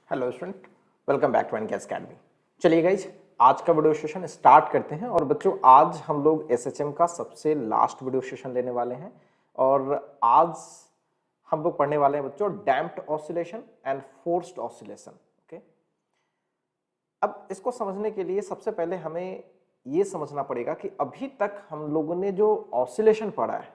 Hello student, welcome back to NKS academy. चलिए guys, आज का वीडियो सेशन स्टार्ट करते हैं। और बच्चों, आज हम लोग एसएचएम का सबसे लास्ट वीडियो सेशन लेने वाले हैं। और आज हम लोग पढ़ने वाले हैं बच्चों damped oscillation and forced oscillation. Okay, अब इसको समझने के लिए सबसे पहले हमें ये समझना पड़ेगा कि अभी तक हम लोगों ने जो ऑसिलेशन पढ़ा है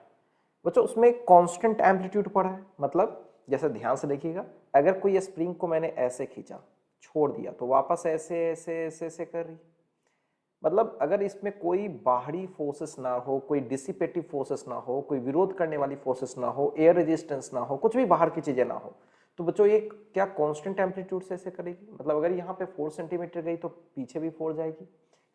बच्चों, उसमें कांस्टेंट एम्पलीट्यूड पढ़ा है। मतलब जैसे ध्यान से देखिएगा, अगर कोई स्प्रिंग को मैंने ऐसे खींचा, छोड़ दिया, तो वापस ऐसे ऐसे ऐसे ऐसे कर रही। मतलब अगर इसमें कोई बाहरी फोर्सेस ना हो, कोई डिसिपेटिव फोर्सेस ना हो, कोई विरोध करने वाली फोर्सेस ना हो, एयर रेजिस्टेंस ना हो, कुछ भी बाहर की चीजें ना हो, तो बच्चों ये क्या कांस्टेंट एम्पलीट्यूड से ऐसे करेगी। मतलब अगर यहाँ पे 4 सेंटीमीटर गई तो पीछे भी 4 जाएगी,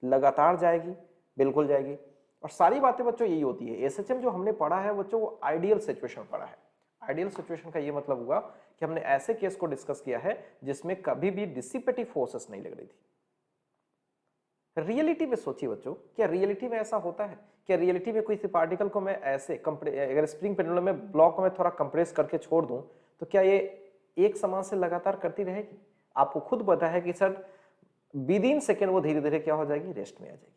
लगातार जाएगी, बिल्कुल जाएगी। और सारी बातें बच्चों यही होती है। एसएचएम जो हमने पढ़ा है बच्चों, वो आइडियल सिचुएशन पढ़ा है। आइडियल सिचुएशन का ये मतलब हुआ कि हमने ऐसे केस को डिस्कस किया है जिसमें कभी भी डिसिपेटिव फोर्सेस नहीं लग रही थी। रियलिटी में सोचिए बच्चों, क्या रियलिटी में ऐसा होता है? क्या रियलिटी में कोई पार्टिकल को मैं ऐसे अगर स्प्रिंग पेंडुलम में ब्लॉक को मैं थोड़ा कंप्रेस करके छोड़ दूं, तो क्या ये एक समान से लगातार करती रहेगी? आपको खुद पता है कि सर विद इन सेकेंड वो धीरे धीरे क्या हो जाएगी, रेस्ट में आ जाएगी।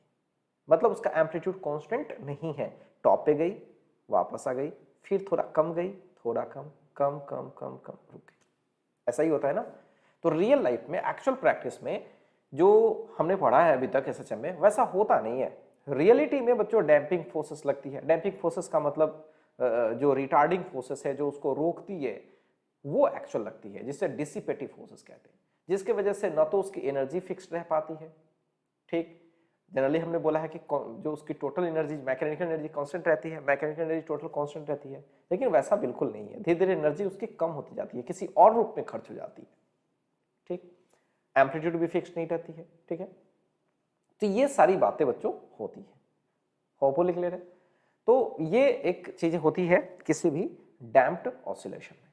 मतलब उसका एम्पलीट्यूड कांस्टेंट नहीं है। टॉप पे गई, वापस आ गई, फिर थोड़ा कम गई, थोड़ा कम, कम कम कम कम, रुक गई। ऐसा ही होता है ना। तो रियल लाइफ में, एक्चुअल प्रैक्टिस में जो हमने पढ़ा है अभी तक एसएचएम में, वैसा होता नहीं है। रियलिटी में बच्चों डैम्पिंग फोर्सेस लगती है। डैम्पिंग फोर्सेस का मतलब जो रिटार्डिंग फोर्सेस है, जो उसको रोकती है, वो एक्चुअल लगती है, जिसे डिसिपेटिव फोर्सेस कहते हैं, जिसके वजह से न तो उसकी एनर्जी फिक्स्ड रह पाती है। ठीक, जनरली हमने बोला है कि जो उसकी total energy, mechanical energy constant रहती है, मैकेनिकल एनर्जी टोटल कांस्टेंट रहती है, लेकिन वैसा बिल्कुल नहीं है। धीरे धीरे एनर्जी उसकी कम होती जाती है, किसी और रूप में खर्च हो जाती है। ठीक, एम्पलीट्यूड भी फिक्स नहीं रहती है। ठीक है, तो ये सारी बातें बच्चों होती है। होपफुली क्लियर है। तो ये एक चीज होती है किसी भी डैम्प्ड ऑसिलेशन में।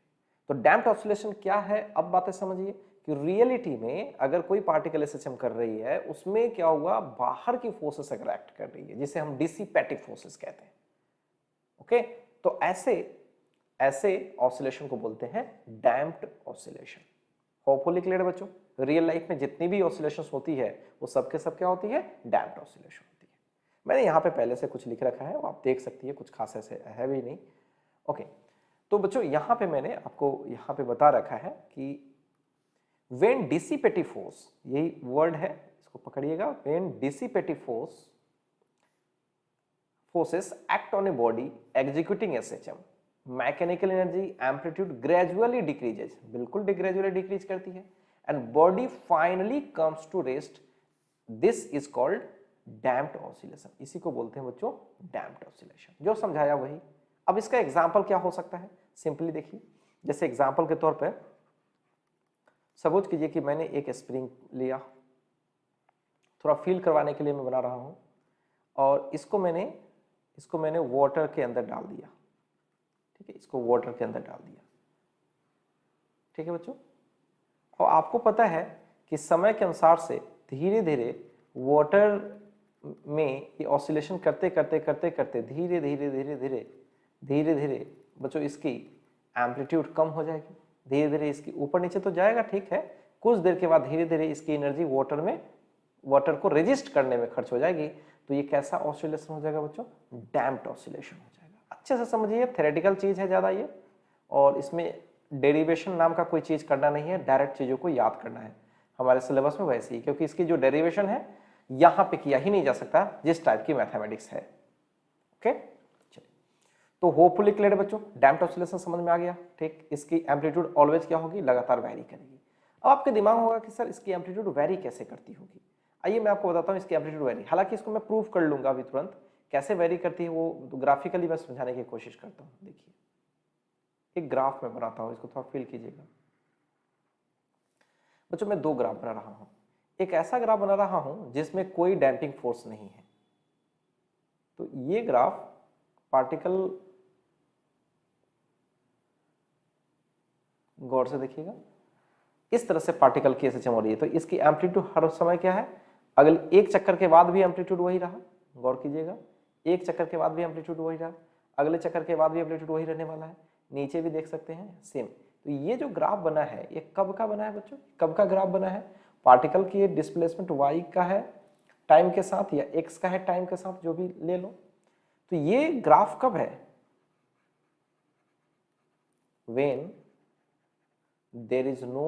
तो डैम्प्ड ऑसिलेशन क्या है, अब बातें समझिए कि रियलिटी में अगर कोई पार्टिकल एसएचएम कर रही है, उसमें क्या हुआ, बाहर की फोर्सेस अगर एक्ट कर रही है, जिसे हम डिसिपेटिव फोर्सेस कहते हैं। ओके, तो ऐसे ऑसिलेशन को बोलते हैं डैम्प्ड ऑसिलेशन। होपफुली क्लियर है बच्चों। रियल लाइफ में जितनी भी ऑसिलेशंस होती है, वो सबके सब क्या होती है, डैम्प्ड ऑसिलेशन होती है। मैंने यहाँ पे पहले से कुछ लिख रखा है, वो आप देख सकती है, कुछ खास ऐसे है भी नहीं। ओके, तो बच्चों यहाँ पे मैंने आपको यहाँ पे बता रखा है कि व्हेन डिसिपेटिव फोर्स, यही वर्ड है, इसको पकड़िएगा। When dissipative forces act on a body executing SHM, mechanical energy amplitude gradually decreases, बिल्कुल ग्रेजुअली डिक्रीज करती है, and body finally comes to rest. This is called damped oscillation. इसी को बोलते हैं बच्चों डैम्प्ड ऑसिलेशन। जो समझाया वही। अब इसका एग्जांपल क्या हो सकता है, सिंपली देखिए। जैसे एग्जांपल के तौर पे सपोज कीजिए कि मैंने एक स्प्रिंग लिया, थोड़ा फील करवाने के लिए मैं बना रहा हूं, और इसको मैंने वाटर के अंदर डाल दिया। ठीक है, इसको वाटर के अंदर डाल दिया। ठीक है बच्चों, और आपको पता है कि समय के अनुसार से धीरे धीरे वाटर में ये ऑसिलेशन करते करते करते करते धीरे धीरे धीरे धीरे धीरे धीरे बच्चों इसकी एम्पलीट्यूड कम हो जाएगी। धीरे धीरे इसकी ऊपर नीचे तो जाएगा, ठीक है। कुछ देर के बाद धीरे धीरे इसकी एनर्जी वाटर को रेजिस्ट करने में खर्च हो जाएगी। तो ये कैसा ऑसिलेशन हो जाएगा बच्चों, डैम्प्ड ऑसिलेशन हो जाएगा। अच्छे से समझिए, थ्योरेटिकल चीज है ज्यादा ये, और इसमें डेरिवेशन नाम का कोई चीज करना नहीं है, डायरेक्ट चीजों को याद करना है। हमारे सिलेबस में वैसे ही, क्योंकि इसकी जो डेरिवेशन है यहां पे किया ही नहीं जा सकता जिस टाइप की मैथमेटिक्स है। ओके, चलिए, तो होपफुली क्लियर है बच्चों। डैम्प्ड ऑसिलेशन समझ में आ गया। ठीक, इसकी एम्पलीट्यूड ऑलवेज क्या होगी, लगातार वैरी करेगी। अब आपके दिमाग होगा कि सर इसकी एम्पलीट्यूड वैरी कैसे करती होगी। आइए मैं आपको बताता हूं इसकी एम्पलीट्यूड वैरी। हालांकि इसको मैं प्रूव कर लूंगा अभी तुरंत, कैसे वैरी करती है वो तो ग्राफिकली मैं समझाने की कोशिश करता हूं। देखिए, एक ग्राफ में बनाता हूं, इसको थोड़ा फील कीजिएगा बच्चों। मैं 2 ग्राफ बना रहा हूं। एक ऐसा ग्राफ बना रहा हूं जिसमें कोई डैम्पिंग फोर्स नहीं है। तो ये ग्राफ पार्टिकल, गौर से देखिएगा, इस तरह से पार्टिकल की एसएचएम हो रही है। तो इसकी एम्पलीट्यूड हर समय क्या है, अगले एक चक्कर के बाद भी एम्पलीट्यूड वही रहा। गौर कीजिएगा, एक चक्कर के बाद भी एम्पलीट्यूड वही रहा, अगले चक्कर के बाद भी एम्पलीट्यूड वही रहने वाला है। नीचे भी देख सकते हैं सेम। तो ये जो ग्राफ बना है ये कब का बना है बच्चों, कब का ग्राफ बना है, पार्टिकल की डिस्प्लेसमेंट y का है टाइम के साथ या x का है टाइम के साथ, जो भी ले लो। तो ये ग्राफ कब है, when there is no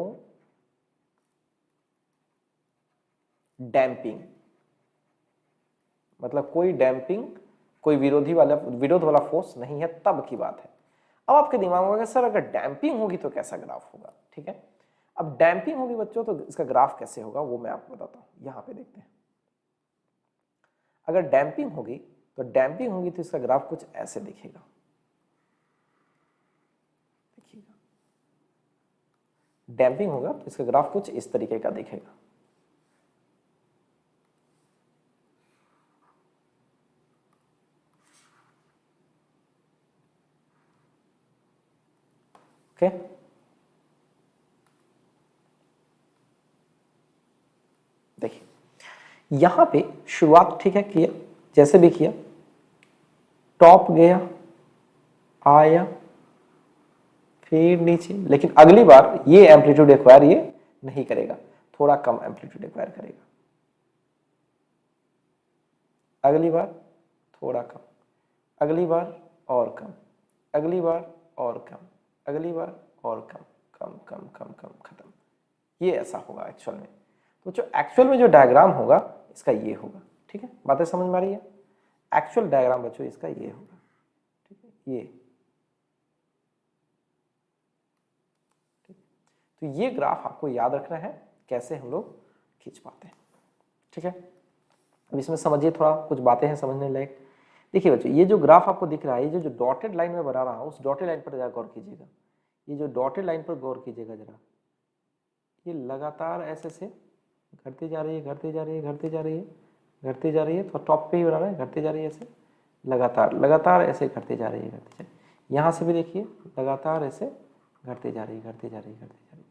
damping, मतलब कोई डैम्पिंग, कोई विरोध वाला फोर्स नहीं है, तब की बात है। अब आपके दिमाग में होगा सर अगर डैम्पिंग होगी तो कैसा ग्राफ होगा, ठीक है। अब डैम्पिंग होगी बच्चों तो इसका ग्राफ कैसे होगा वो मैं आपको बताता हूं, यहां पे देखते हैं। अगर डैम्पिंग होगी तो इसका ग्राफ कुछ ऐसे दिखेगा, देखिएगा। डैम्पिंग होगा तो इसका ग्राफ कुछ इस तरीके का दिखेगा। ओके, देखिए यहां पे शुरुआत ठीक है किया, जैसे भी किया, टॉप गया, आया, फिर नीचे, लेकिन अगली बार ये एम्पलीट्यूड एक्वायर ये नहीं करेगा, थोड़ा कम एम्पलीट्यूड एक्वायर करेगा। अगली बार थोड़ा कम, अगली बार और कम, अगली बार और कम, अगली बार और कम, कम कम कम कम, खत्म। ये ऐसा होगा एक्चुअल में। तो जो एक्चुअल में जो डायग्राम होगा इसका ये होगा, ठीक है, बातें समझ में आ रही है। एक्चुअल डायग्राम बच्चों इसका ये होगा, ठीक है, ये। तो ये ग्राफ आपको याद रखना है कैसे हम लोग खींच पाते हैं, ठीक है। अब इसमें समझिए, थोड़ा कुछ बातें हैं समझने लायक। देखिए बच्चों ये जो ग्राफ आपको दिख रहा है, ये जो डॉटेड लाइन में बना रहा हूं उस डॉटेड लाइन पर जरा गौर कीजिएगा। ये जो डॉटेड लाइन पर गौर कीजिएगा जरा, ये लगातार ऐसे से घटती जा रही है, घटती जा रही है, घटती जा रही है, घटती जा रही है, तो टॉप पे ही बना रहा है, घटती जा रही है ऐसे, लगातार लगातार ऐसे घटती जा रही है, घटती जा रही है। यहाँ से भी देखिए लगातार ऐसे घटती जा रही है, घटती जा रही है, घटती जा रही है।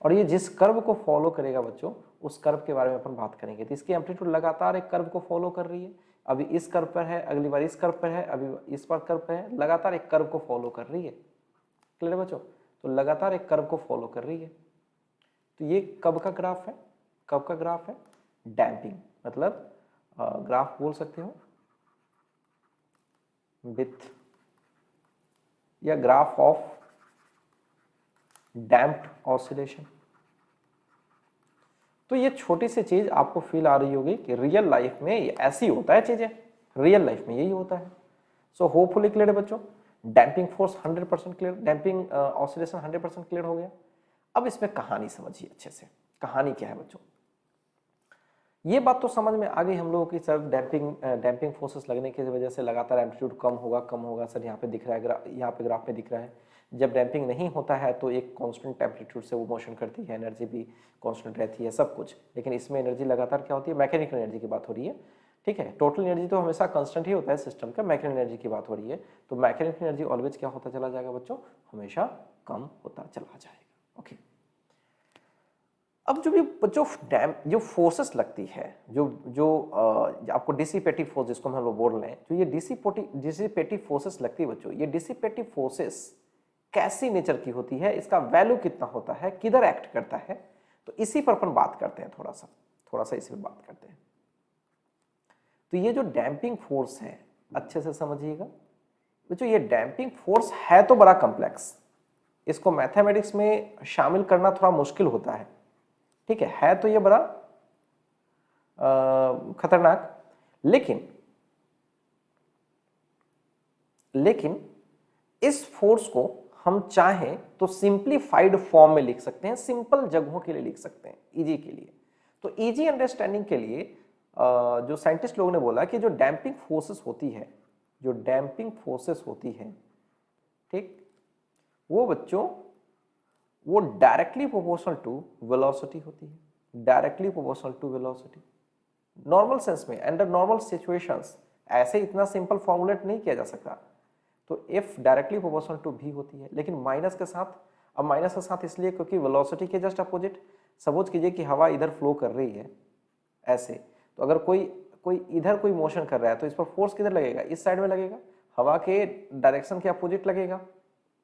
और ये जिस कर्व को फॉलो करेगा बच्चों, उस कर्व के बारे में अपन बात करेंगे। तो इसकी एम्पलीट्यूड लगातार एक कर्व को फॉलो कर रही है, अभी इस कर्व पर है, अगली बार इस कर्व पर है, अभी इस पर कर्व पर है, लगातार एक कर्व को फॉलो कर रही है। क्लियर है बच्चों, तो लगातार एक कर्व को फॉलो कर रही है। तो ये कब का ग्राफ है, कब का ग्राफ है, डैम्पिंग, मतलब ग्राफ बोल सकते हो विथ या ग्राफ ऑफ डैम्प्ड ऑसिलेशन। तो ये छोटी सी चीज आपको फील आ रही होगी कि रियल लाइफ में ये ऐसी होता है, चीजें रियल लाइफ में यही होता है। सो होपफुली क्लियर है बच्चों, damping force 100% clear, damping oscillation 100% clear हो गया। अब इसमें कहानी समझिए अच्छे से, कहानी क्या है बच्चों। ये बात तो समझ में आ गई हम लोगों की, सर डैम्पिंग फोर्सेस लगने की वजह से लगातार एम्पलीट्यूड कम होगा सर, यहाँ पे दिख रहा है, यहाँ पे ग्राफ में दिख रहा है। जब डैम्पिंग नहीं होता है तो एक कांस्टेंट एम्पलीट्यूड से वो मोशन करती है, एनर्जी भी कांस्टेंट रहती है, सब कुछ। लेकिन इसमें एनर्जी लगातार क्या होती है, मैकेनिकल एनर्जी की बात हो रही है, ठीक है। टोटल एनर्जी तो हमेशा कांस्टेंट ही होता है सिस्टम का, मैकेनिकल एनर्जी की बात हो रही है। तो मैकेनिकल एनर्जी ऑलवेज क्या होता चला जाएगा बच्चों, हमेशा कम होता चला जाएगा। ओके, अब जो भी बच्चों जो फोर्सेस लगती है, जो आपको डिसिपेटिव फोर्स जिसको हम लोग बोल रहे हैं, जो ये डिसिपेटिव फोर्सेस लगती है बच्चों, ये डिसिपेटिव फोर्सेस कैसी नेचर की होती है, इसका वैल्यू कितना होता है, किधर एक्ट करता है, तो इसी पर अपन बात करते हैं, थोड़ा सा इसी पर बात करते हैं। तो ये जो डैम्पिंग फोर्स है अच्छे से समझिएगा बच्चों, ये डैम्पिंग फोर्स है तो बड़ा कॉम्प्लेक्स, इसको मैथमेटिक्स में शामिल करना थोड़ा मुश्किल होता है, ठीक है तो ये बड़ा खतरनाक। लेकिन इस फोर्स को हम चाहें तो सिंप्लीफाइड फॉर्म में लिख सकते हैं, सिंपल जगहों के लिए लिख सकते हैं, इजी के लिए। तो इजी अंडरस्टैंडिंग के लिए जो साइंटिस्ट लोगों ने बोला कि जो डैम्पिंग फोर्सेस होती है, जो डैम्पिंग फोर्सेस होती है, ठीक, वो बच्चों वो डायरेक्टली प्रोपोर्शनल टू वेलोसिटी होती है, directly proportional to velocity. Normal sense में, अंडर नॉर्मल सिचुएशंस ऐसे इतना सिंपल फॉर्मुलेट नहीं किया जा सकता। तो F directly proportional to V होती है, लेकिन माइनस के साथ। अब माइनस के साथ इसलिए क्योंकि वेलोसिटी के जस्ट अपोजिट, सपोज कीजिए कि हवा इधर फ्लो कर रही है ऐसे, तो अगर कोई इधर कोई मोशन कर रहा है तो इस पर फोर्स किधर लगेगा, इस साइड में लगेगा, हवा के डायरेक्शन के अपोजिट लगेगा,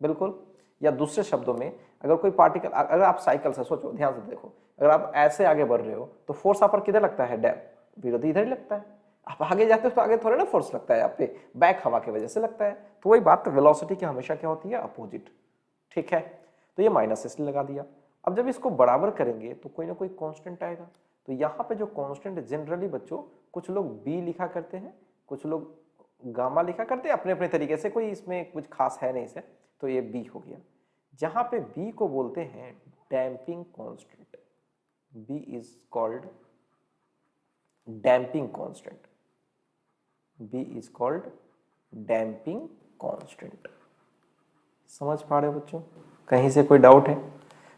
बिल्कुल। या दूसरे शब्दों में अगर कोई पार्टिकल, अगर आप साइकिल से सोचो, ध्यान से देखो, अगर आप ऐसे आगे बढ़ रहे हो तो फोर्स आप पर किधर लगता है, विरोधी इधर ही लगता है। आप आगे जाते हो तो आगे थोड़े ना फोर्स लगता है आप पे, बैक हवा की वजह से लगता है। तो वही बात, वेलोसिटी की हमेशा क्या होती है, अपोजिट। ठीक है, तो ये माइनस इसलिए लगा दिया। अब जब इसको बराबर करेंगे तो कोई ना कोई कांस्टेंट आएगा। तो यहाँ पे जो कांस्टेंट जनरली बच्चों कुछ लोग बी लिखा करते हैं, कुछ लोग गामा लिखा करते हैं अपने अपने तरीके से, कोई इसमें कुछ खास है नहीं से। तो ये बी हो गया, जहां पे बी को बोलते हैं damping constant. B is called damping constant. B is called damping constant. समझ पा रहे हो बच्चों, कहीं से कोई डाउट है?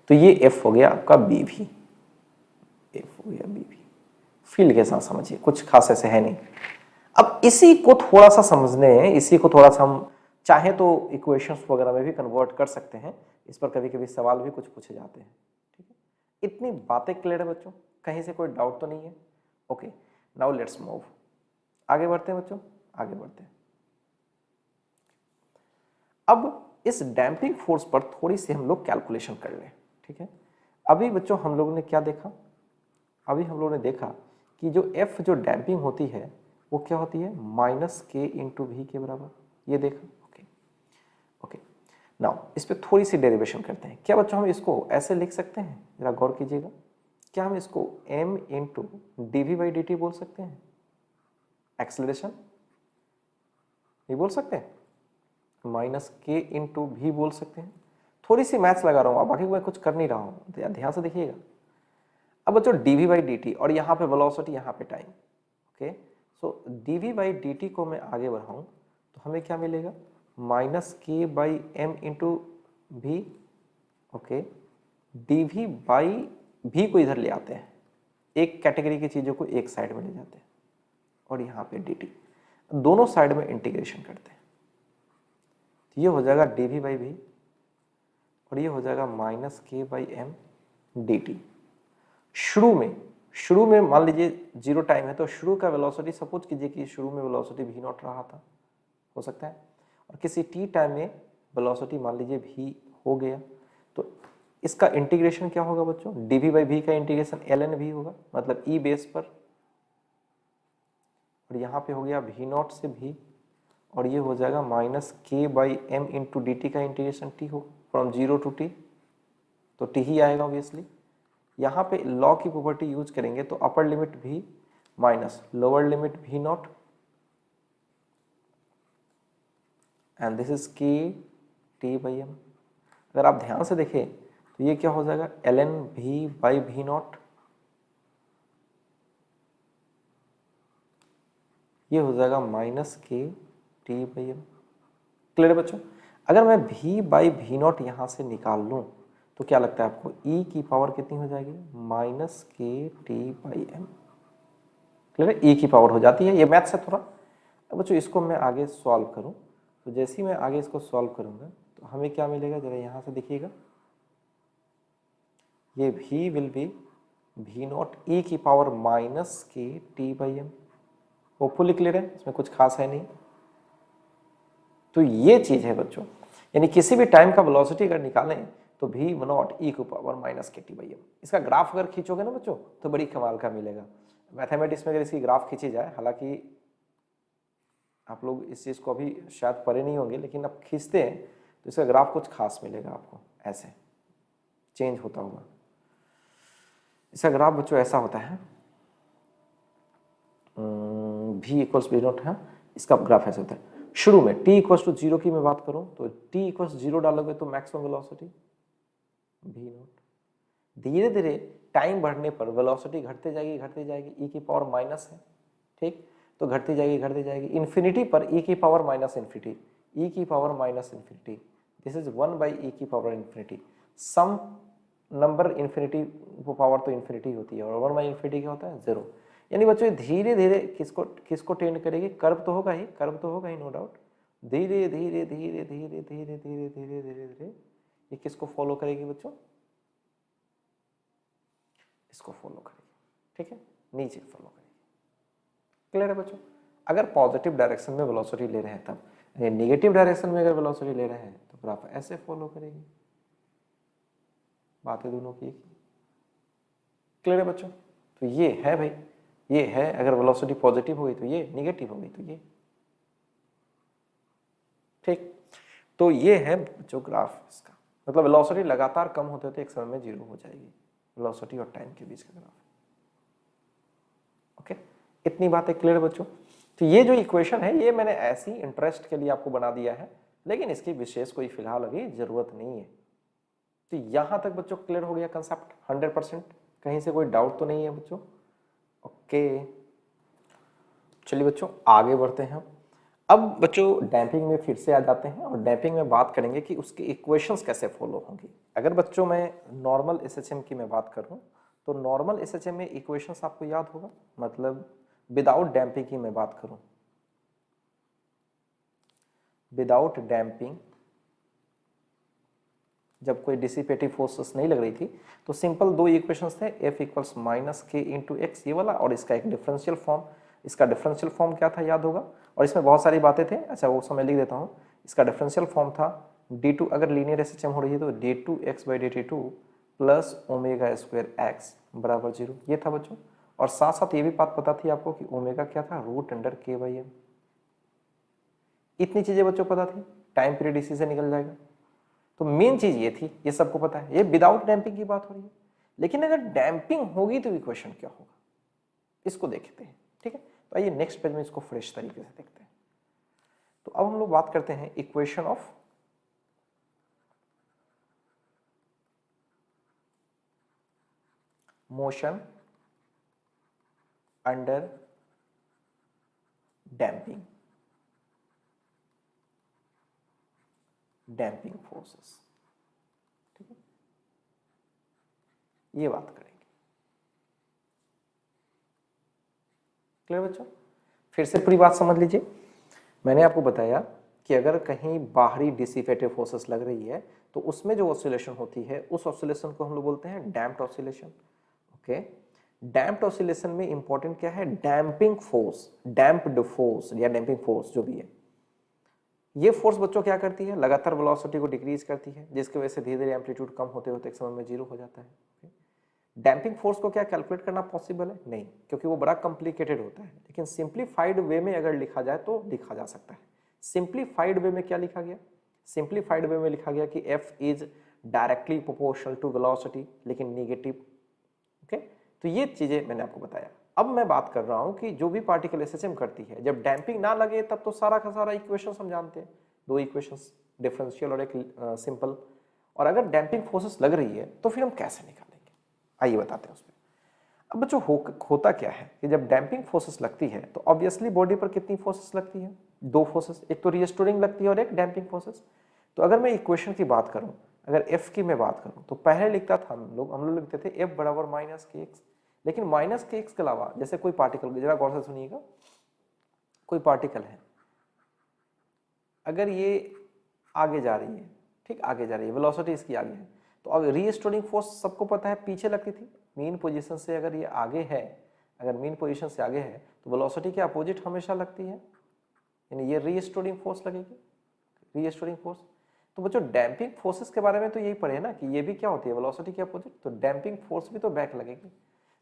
तो ये एफ हो गया आपका बी भी, एफ हो गया बी भी। फील्ड के साथ समझिए, कुछ खास ऐसे है नहीं। अब इसी को थोड़ा सा समझने, इसी को थोड़ा सा हम चाहे तो इक्वेशंस वगैरह में भी कन्वर्ट कर सकते हैं। इस पर कभी कभी सवाल भी कुछ पूछे जाते हैं। ठीक है, इतनी बातें क्लियर है बच्चों, कहीं से कोई डाउट तो नहीं है? ओके, नाउ लेट्स मूव, आगे बढ़ते हैं बच्चों, आगे बढ़ते हैं। अब इस डैम्पिंग फोर्स पर थोड़ी सी हम लोग कैलकुलेशन कर लें। ठीक है, अभी बच्चों हम लोगों ने क्या देखा, अभी हम लोगों ने देखा कि जो F जो डैम्पिंग होती है वो क्या होती है, माइनस के इंटू वी के बराबर, ये देखा। ओके ओके, नाउ इस पर थोड़ी सी डेरिवेशन करते हैं। क्या बच्चों हम इसको ऐसे लिख सकते हैं, जरा गौर कीजिएगा, क्या हम इसको m into D V by D T बोल सकते हैं, एक्सेलरेशन, ये बोल सकते हैं, माइनस के इंटू भी बोल सकते हैं। थोड़ी सी मैथ्स लगा रहा हूँ, बाकी मैं कुछ कर नहीं रहा हूँ, ध्यान से देखिएगा। अब बच्चों dv बाई डी टी और यहाँ पे वेलोसिटी, यहाँ पे time. Okay, so dv by D T को मैं आगे बढ़ाऊँ तो हमें क्या मिलेगा, माइनस के बाई एम इंटू भी। ओके, dv बाई भी को इधर ले आते हैं, एक कैटेगरी की चीज़ों को एक साइड में ले जाते हैं, और यहाँ पे dt, दोनों साइड में इंटीग्रेशन करते हैं। तो ये हो जाएगा dv बाई भी और ये हो जाएगा माइनस के बाई एम डी टी। शुरू में मान लीजिए जीरो टाइम है, तो शुरू का वेलोसिटी सपोज कीजिए कि शुरू में वेलोसिटी v नॉट रहा था, हो सकता है, और किसी t टाइम में वेलोसिटी मान लीजिए v हो गया, तो इसका इंटीग्रेशन क्या होगा बच्चों, dv बाई v का इंटीग्रेशन ln v होगा, मतलब e बेस पर, और यहाँ पे हो गया v नॉट से v, और ये हो जाएगा माइनस के by M into D T का इंटीग्रेशन t हो, फ्रॉम जीरो टू t, तो t ही आएगा ऑब्वियसली। यहाँ पे लॉ की प्रॉपर्टी यूज करेंगे तो अपर लिमिट भी माइनस लोअर लिमिट भी नॉट, एंड दिस इज के टी बाई एम। अगर आप ध्यान से देखें तो ये क्या हो जाएगा, एल एन भी बाई भी नॉट, ये हो जाएगा minus K T by M. Clear है बच्चों? अगर मैं भी बाई भी नॉट यहाँ से निकाल लूँ तो क्या लगता है आपको, e की पावर कितनी हो जाएगी, minus K T by M. Clear है, e की पावर हो जाती है, ये मैथ्स है थोड़ा। अब बच्चों इसको मैं आगे सॉल्व करूं तो जैसे ही मैं आगे इसको सॉल्व करूंगा तो हमें क्या मिलेगा, जरा यहाँ से देखिएगा, ये v विल बी भी नॉट e की power minus K T by M. Hopefully clear है, इसमें कुछ खास है नहीं। तो ये चीज है बच्चों, यानी किसी भी टाइम का वेलोसिटी अगर निकालें तो भी नॉट ई की power minus K T by m. इसका ग्राफ अगर खींचोगे ना बच्चों तो बड़ी कमाल का मिलेगा। मैथमेटिक्स में अगर इसकी ग्राफ खींची जाए, हालांकि आप लोग इस चीज़ को अभी शायद पढ़े नहीं होंगे, लेकिन अब खींचते हैं तो इसका ग्राफ कुछ खास मिलेगा आपको, ऐसे चेंज होता हुआ। इसका ग्राफ बच्चों ऐसा होता है, भी इक्वल्स बी नॉट है, इसका ग्राफ ऐसा होता है। शुरू में t इक्वल्स टू जीरो की मैं बात करूं तो t इक्वल्स जीरो डालोगे तो मैक्सिमम वेलोसिटी v नॉट। धीरे धीरे टाइम बढ़ने पर वेलोसिटी घटते जाएगी e की पावर माइनस है, ठीक, तो घटती जाएगी इन्फिनिटी पर e की पावर माइनस इन्फिनिटी, e की power minus infinity, this is 1 by e की पावर इन्फिनिटी। सम नंबर इन्फिनिटी वो पावर तो इन्फिनिटी होती है, और 1 बाई इन्फिनिटी क्या होता है, जीरो। यानी बच्चों धीरे धीरे किसको टेंड करेगी, कर्व तो होगा ही, नो डाउट। धीरे धीरे धीरे धीरे धीरे धीरे धीरे धीरे धीरे ये किसको फॉलो करेगी बच्चों, इसको फॉलो करेगी, ठीक है, नीचे फॉलो करेगी। क्लियर है बच्चों? अगर पॉजिटिव डायरेक्शन में वेलोसिटी ले रहे हैं तब, नेगेटिव डायरेक्शन में अगर वेलोसिटी ले रहे हैं तो ग्राफ ऐसे फॉलो करेगी। बातें दोनों की क्लियर है बच्चों? तो ये है भाई, ये है, अगर वेलोसिटी पॉजिटिव हुई तो ये, निगेटिव हो गई तो ये, ठीक। तो ये है जो ग्राफ इसका, मतलब वेलोसिटी लगातार कम होते होते एक समय में जीरो हो जाएगी, वेलोसिटी और टाइम के बीच का ग्राफ। ओके, इतनी बातें क्लियर बच्चों? तो ये जो इक्वेशन है ये मैंने ऐसी इंटरेस्ट के लिए आपको बना दिया है, लेकिन इसकी विशेष कोई फिलहाल अभी जरूरत नहीं है। तो यहां तक बच्चों क्लियर हो गया कंसेप्ट 100%? कहीं से कोई डाउट तो नहीं है बच्चों? ओके, चलिए बच्चों आगे बढ़ते हैं। अब बच्चों डैम्पिंग में फिर से आ जाते हैं और डैम्पिंग में बात करेंगे कि उसकी इक्वेशंस कैसे फॉलो होंगी। अगर बच्चों मैं नॉर्मल एसएचएम की मैं बात करूं तो नॉर्मल एसएचएम में इक्वेशंस आपको याद होगा, मतलब विदाउट डैम्पिंग की मैं बात करूं, विदाउट डैम्पिंग जब कोई डिसिपेटिव फोर्सेस नहीं लग रही थी तो सिंपल दो इक्वेशंस थे, F इक्वल्स माइनस के इंटू एक्स ये वाला, और इसका एक डिफरेंशियल फॉर्म। इसका डिफरेंशियल फॉर्म क्या था याद होगा, और इसमें बहुत सारी बातें थे, अच्छा वो समय लिख देता हूँ। इसका डिफरेंशियल फॉर्म था d2, अगर लीनियर एसएचएम हो रही है तो d2x/dt2 plus omega square x बराबर 0, ये था बच्चों। और साथ साथ ये भी बात पता थी आपको कि ओमेगा क्या था, √k/m। इतनी चीजें बच्चों पता थी, टाइम पीरियड इसी से निकल जाएगा। तो मेन चीज ये थी, ये सबको पता है, ये विदाउट डैम्पिंग की बात हो रही है। लेकिन अगर डैम्पिंग होगी तो इक्वेशन क्या होगा, इसको देखते हैं, ठीक है। तो आइए नेक्स्ट पेज में इसको फ्रेश तरीके से देखते हैं। तो अब हम लोग बात करते हैं equation of motion under damping, damping forces, ठीक है, ये बात करेंगे। क्लियर बच्चों? फिर से पूरी बात समझ लीजिए। मैंने आपको बताया कि अगर कहीं बाहरी डिसिपेटिव फोर्सेस लग रही है तो उसमें जो ऑसिलेशन होती है उस ऑसिलेशन को हम लोग बोलते हैं damped oscillation. Okay, damped oscillation में इंपॉर्टेंट क्या है, डैम्पिंग फोर्स, डैम्प्ड फोर्स या डैम्पिंग फोर्स जो भी है, ये फोर्स बच्चों क्या करती है, लगातार वेलोसिटी को डिक्रीज करती है, जिसकी वजह से धीरे धीरे एम्पलीट्यूड कम होते होते एक समय में जीरो हो जाता है। डैम्पिंग फोर्स को क्या कैलकुलेट करना पॉसिबल है? नहीं, क्योंकि वो बड़ा कॉम्प्लिकेटेड होता है, लेकिन सिंप्लीफाइड वे में अगर लिखा जाए तो लिखा जा सकता है। सिंप्लीफाइड वे में क्या लिखा गया, सिंप्लीफाइड वे में लिखा गया कि F is directly proportional to velocity, लेकिन नेगेटिव। ओके, तो ये चीजें मैंने आपको बताया। अब मैं बात कर रहा हूं कि जो भी पार्टिकल एसएचएम करती है, जब डैम्पिंग ना लगे तब तो सारा का सारा इक्वेशन हम जानते हैं, दो इक्वेशंस, डिफरेंशियल और एक सिंपल। और अगर डैम्पिंग फोर्सेस लग रही है तो फिर हम कैसे निकालेंगे, आइए बताते हैं उसमें। अब बच्चों होता क्या है कि जब डैम्पिंग फोर्सेस लगती है तो ऑब्वियसली बॉडी पर कितनी फोर्सेस लगती है, दो फोर्सेस, एक तो रीस्टोरिंग लगती है और एक डैम्पिंग फोर्सेस। तो अगर मैं इक्वेशन की बात करूं, अगर F की मैं बात करूं तो पहले लिखता था हम लोग लिखते थे F बराबर माइनस kx, लेकिन माइनस kx के अलावा जैसे कोई पार्टिकल, जरा गौर से सुनिएगा, कोई पार्टिकल है, अगर ये आगे जा रही है, ठीक, आगे जा रही है, वेलोसिटी इसकी आगे है, तो अब रीस्टोरिंग फोर्स सबको पता है पीछे लगती थी, मीन पोजीशन से अगर ये आगे है, अगर मीन पोजीशन से आगे है तो वेलोसिटी के अपोजिट हमेशा लगती है, यानी ये रीस्टोरिंग फोर्स लगेगी, रीस्टोरिंग फोर्स। तो बच्चों डैम्पिंग फोर्सेस के बारे में तो यही पढ़े ना कि ये भी क्या होती है, वेलोसिटी के अपोजिट, तो डैम्पिंग फोर्स भी तो बैक लगेगी।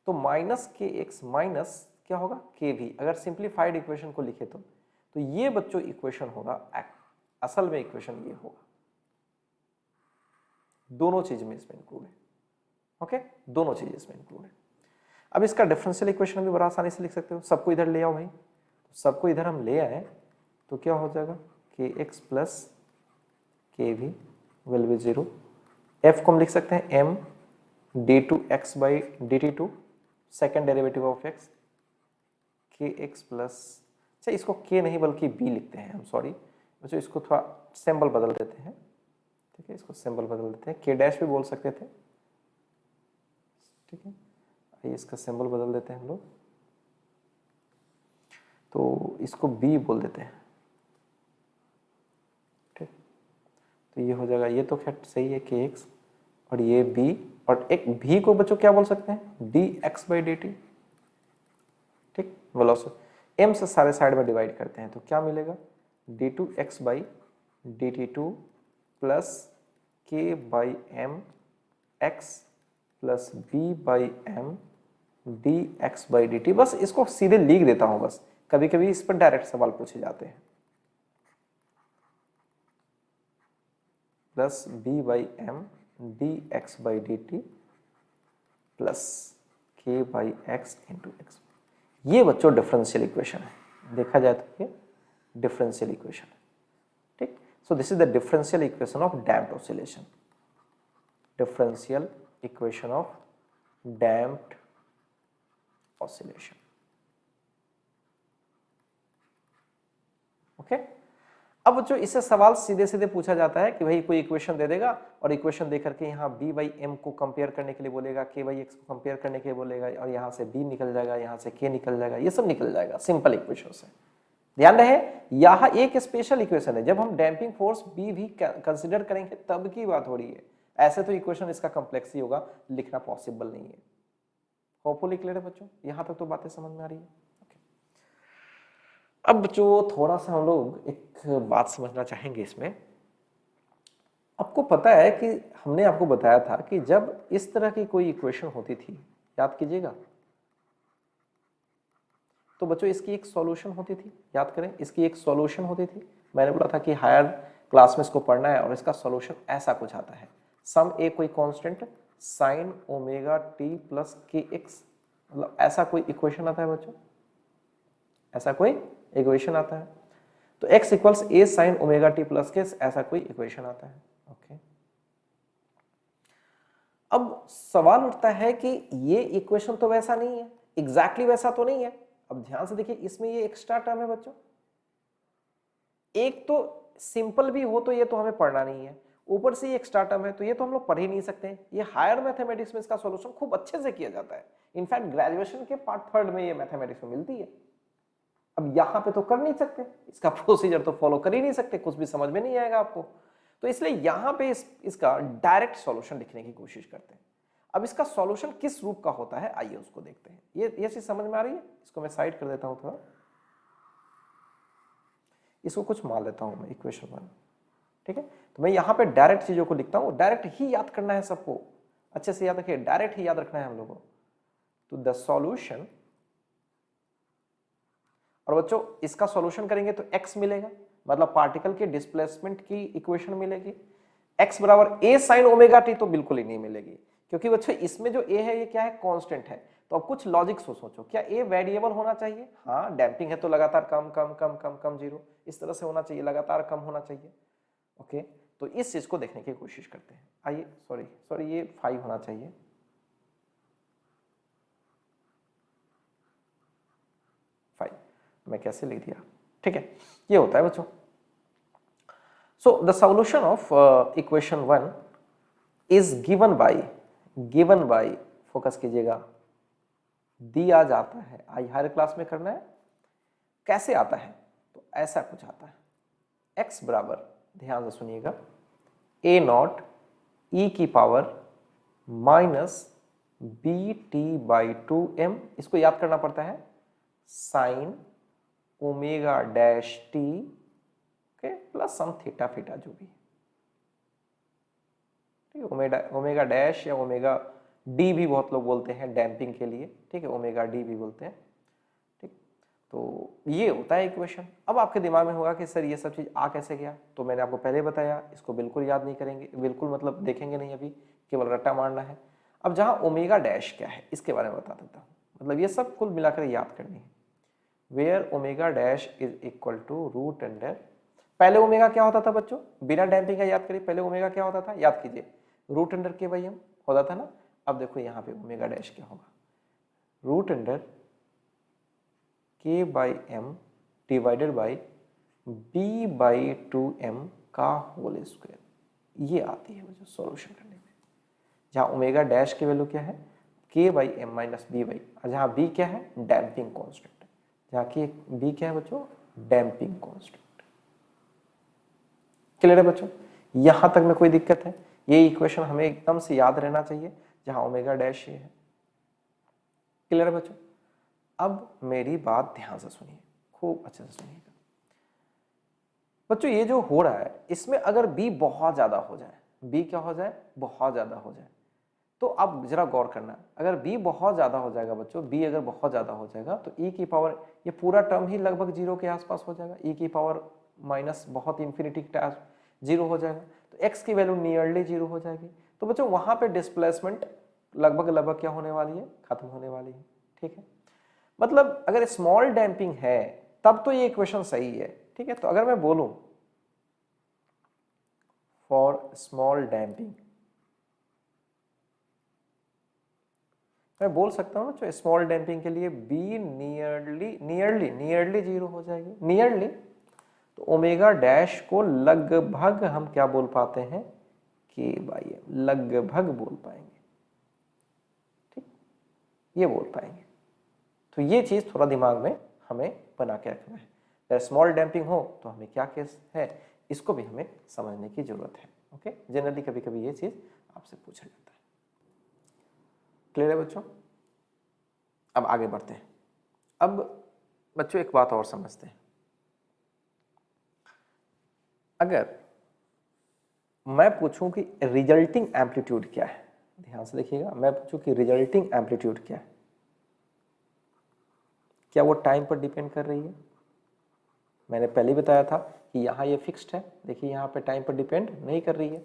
तो माइनस kx माइनस क्या होगा, kv, अगर सिंप्लीफाइड इक्वेशन को लिखे तो ये बच्चों इक्वेशन होगा, असल में इक्वेशन ये होगा, दोनों चीज में इसमें इंक्लूड है। ओके, दोनों चीज इसमें इंक्लूड है। अब इसका डिफरेंशियल इक्वेशन भी बड़ा आसानी से लिख सकते हो, सबको इधर ले आओ भाई, सबको इधर हम ले आए तो क्या हो जाएगा, kx plus kv will be 0। f को हम लिख सकते हैं m d2x/dt2 second derivative of x, kx plus, अच्छा इसको k नहीं बल्कि b लिखते हैं हम, सॉरी बच्चों, इसको थोड़ा सिंबल बदल देते हैं, ठीक है, इसको सिंबल बदल देते हैं, k डैश भी बोल सकते थे, ठीक है, आइए इसका सिंबल बदल देते हैं हम लोग, तो इसको b बोल देते हैं, ठीक, तो ये हो जाएगा, ये तो खैर सही है kx, और ये b, और एक v को बच्चों क्या बोल सकते हैं, dx/dt, ठीक, वेलोसिटी m से सारे साइड में डिवाइड करते हैं तो क्या मिलेगा, d2x/dt2 plus K by M X plus B by M D x by D T. बस इसको सीधे लिख देता हूं, बस कभी कभी इस पर डायरेक्ट सवाल पूछे जाते हैं। Plus B by M D x by D T plus K by X into X. ये बच्चों डिफरेंशियल इक्वेशन है, देखा जाए तो ये डिफरेंशियल इक्वेशन है, ठीक। सो this is the differential equation of damped oscillation, differential equation of damped oscillation. Okay, अब जो इससे सवाल सीधे सीधे पूछा जाता है कि भाई कोई इक्वेशन दे देगा और इक्वेशन दे करके यहाँ b बाई एम को कंपेयर करने के लिए बोलेगा, k बाई एक्स को कंपेयर करने के लिए बोलेगा, और यहाँ से b निकल जाएगा, यहाँ से k निकल जाएगा, ये सब निकल जाएगा सिंपल इक्वेशन से। ध्यान रहे यहाँ एक स्पेशल इक्वेशन है, जब हम डैम्पिंग फोर्स b भी कंसिडर करेंगे तब की बात हो रही है, ऐसे तो इक्वेशन इसका कम्प्लेक्स ही होगा, लिखना पॉसिबल नहीं है। होपफुली क्लियर है बच्चों, यहाँ तक तो बातें समझ में आ रही है। अब बच्चों थोड़ा सा हम लोग एक बात समझना चाहेंगे इसमें। आपको पता है कि हमने आपको बताया था कि जब इस तरह की कोई इक्वेशन होती थी, याद कीजिएगा, तो बच्चों इसकी एक सॉल्यूशन होती थी, याद करें इसकी एक सॉल्यूशन होती थी। मैंने बोला था कि हायर क्लास में इसको पढ़ना है और इसका सॉल्यूशन ऐसा कुछ आता है, सम ए कोई constant sign omega T plus k x, मतलब ऐसा कोई इक्वेशन आता है बच्चों, ऐसा कोई इक्वेशन आता है। तो x equals a sign omega T plus के, ऐसा कोई इक्वेशन आता है। ओके, अब सवाल उठता है कि ये इक्वेशन तो वैसा नहीं है, एग्जैक्टली वैसा तो नहीं है। अब ध्यान से देखिए, इसमें ये एक्स्ट्रा टर्म है बच्चों, एक तो सिंपल भी हो तो ये तो हमें पढ़ना नहीं है, ऊपर से ये एक्स्ट्रा टर्म है तो ये तो हम लोग पढ़ ही नहीं सकते। ये हायर मैथमेटिक्स में इसका सॉल्यूशन खूब अच्छे से किया जाता है, इनफैक्ट ग्रेजुएशन के पार्ट थर्ड में ये मैथमेटिक्स में मिलती है। अब यहां पे तो कर नहीं सकते, इसका प्रोसीजर तो फॉलो कर ही नहीं सकते, कुछ भी समझ में नहीं आएगा आपको, तो इसलिए यहां पे इसका डायरेक्ट सॉल्यूशन लिखने की कोशिश करते हैं। अब इसका सॉल्यूशन किस रूप का होता है, आइए उसको देखते हैं। ये चीज समझ में आ रही है, इसको मैं साइड कर देता हूं थोड़ा, इसको कुछ मान लेता हूं मैं इक्वेशन 1, ठीक है। तो मैं यहां पे डायरेक्ट चीजों को लिखता हूं, डायरेक्ट ही याद करना है सबको, अच्छे से याद रखिए, डायरेक्ट ही याद रखना है हम लोगों को। तो द सॉल्यूशन, और बच्चों इसका सॉल्यूशन करेंगे तो x मिलेगा, मतलब पार्टिकल के डिस्प्लेसमेंट की इक्वेशन मिलेगी। x बराबर a साइन ओमेगा टी तो बिल्कुल ही नहीं मिलेगी, क्योंकि बच्चों इसमें जो a है ये क्या है, कांस्टेंट है। तो अब कुछ लॉजिक सोचो, क्या a वेरिएबल होना चाहिए? हाँ, डैम्पिंग है तो लगातार कम कम कम कम कम जीरो, इस तरह से होना चाहिए, लगातार कम होना चाहिए। ओके, तो इस चीज को देखने की कोशिश करते हैं। आइए, सॉरी ये 5 होना चाहिए, मैं कैसे लिख दिया, ठीक है, ये होता है बच्चों। So the solution of equation 1 is given by focus कीजिएगा, दिया जाता है। आई हर क्लास में करना है, कैसे आता है, तो ऐसा कुछ आता है। x बराबर, ध्यान से सुनिएगा, a नॉट e की power minus B T by 2m, इसको याद करना पड़ता है, साइन ओमेगा डैश टी के प्लस सम थीटा फीटा जो भी, ठीक है। ओमेगा डैश या ओमेगा डी भी बहुत लोग बोलते हैं डैम्पिंग के लिए, ठीक है, ओमेगा डी भी बोलते हैं, ठीक। तो ये होता है इक्वेशन। अब आपके दिमाग में होगा कि सर ये सब चीज आ कैसे गया, तो मैंने आपको पहले बताया, इसको बिल्कुल याद नहीं करेंगे, बिल्कुल मतलब देखेंगे नहीं, अभी केवल रट्टा मारना है। अब जहां ओमेगा डैश क्या है इसके बारे में बता देता हूँ, मतलब ये सब कुल मिलाकर याद करनी है। Where omega dash is equal to root under, पहले ओमेगा क्या होता था बच्चों, बिना डैम्पिंग का याद करिए, पहले ओमेगा क्या होता था, याद कीजिए, root under K by M होता था ना। अब देखो यहाँ पे ओमेगा डैश क्या होगा, root under K by M divided by B by 2m का होल स्क्वायर, ये आती है मुझे सॉल्यूशन करने में। जहाँ ओमेगा डैश की वैल्यू क्या है, K by M minus B by, और जहाँ बी क्या है, डैम्पिंग कॉन्स्टेंट, जहाँ की बी क्या है बच्चों, डैम्पिंग कॉन्स्टेंट। क्लियर है बच्चों, यहां तक में कोई दिक्कत है? ये इक्वेशन हमें एकदम से याद रहना चाहिए, जहां ओमेगा डैश ये है। क्लियर है बच्चों? अब मेरी बात ध्यान से सुनिए, खूब अच्छे से सुनिएगा। बच्चों ये जो हो रहा है इसमें अगर बी बहुत ज्यादा हो जाए, बी क्या हो जाए, बहुत ज्यादा हो जाए, तो अब जरा गौर करना, अगर b बहुत ज्यादा हो जाएगा बच्चों, b अगर बहुत ज्यादा हो जाएगा तो e की पावर, ये पूरा टर्म ही लगभग जीरो के आसपास हो जाएगा, e की पावर माइनस बहुत इंफिनिटी जीरो हो जाएगा, तो x की वैल्यू नियरली जीरो हो जाएगी। तो बच्चों वहां पे डिस्प्लेसमेंट लगभग लगभग क्या होने वाली है, खत्म होने वाली है। ठीक है, मतलब अगर स्मॉल डैम्पिंग है तब तो ये इक्वेशन सही है। ठीक है, तो अगर मैं बोलूं फॉर स्मॉल डैम्पिंग, मैं बोल सकता हूँ जो स्मॉल डैम्पिंग के लिए बी नियरली जीरो हो जाएगी, नियरली, तो ओमेगा डैश को लगभग हम क्या बोल पाते हैं, के बाई एम, लगभग बोल पाएंगे। ठीक, ये बोल पाएंगे। तो ये चीज थोड़ा दिमाग में हमें बना के रखना है, अगर स्मॉल डैम्पिंग हो तो हमें क्या केस है, इसको भी हमें समझने की जरूरत है। ओके, जनरली कभी कभी ये चीज आपसे पूछा जाता है। क्लियर है बच्चों? अब आगे बढ़ते हैं। अब बच्चों एक बात और समझते हैं, अगर मैं पूछूं कि रिजल्टिंग एम्पलीट्यूड क्या है, ध्यान से देखिएगा, मैं पूछूं कि रिजल्टिंग एम्पलीट्यूड क्या है, क्या वो टाइम पर डिपेंड कर रही है? मैंने पहले बताया था कि यहाँ ये फिक्स्ड है, देखिए यहाँ पे टाइम पर डिपेंड नहीं कर रही है,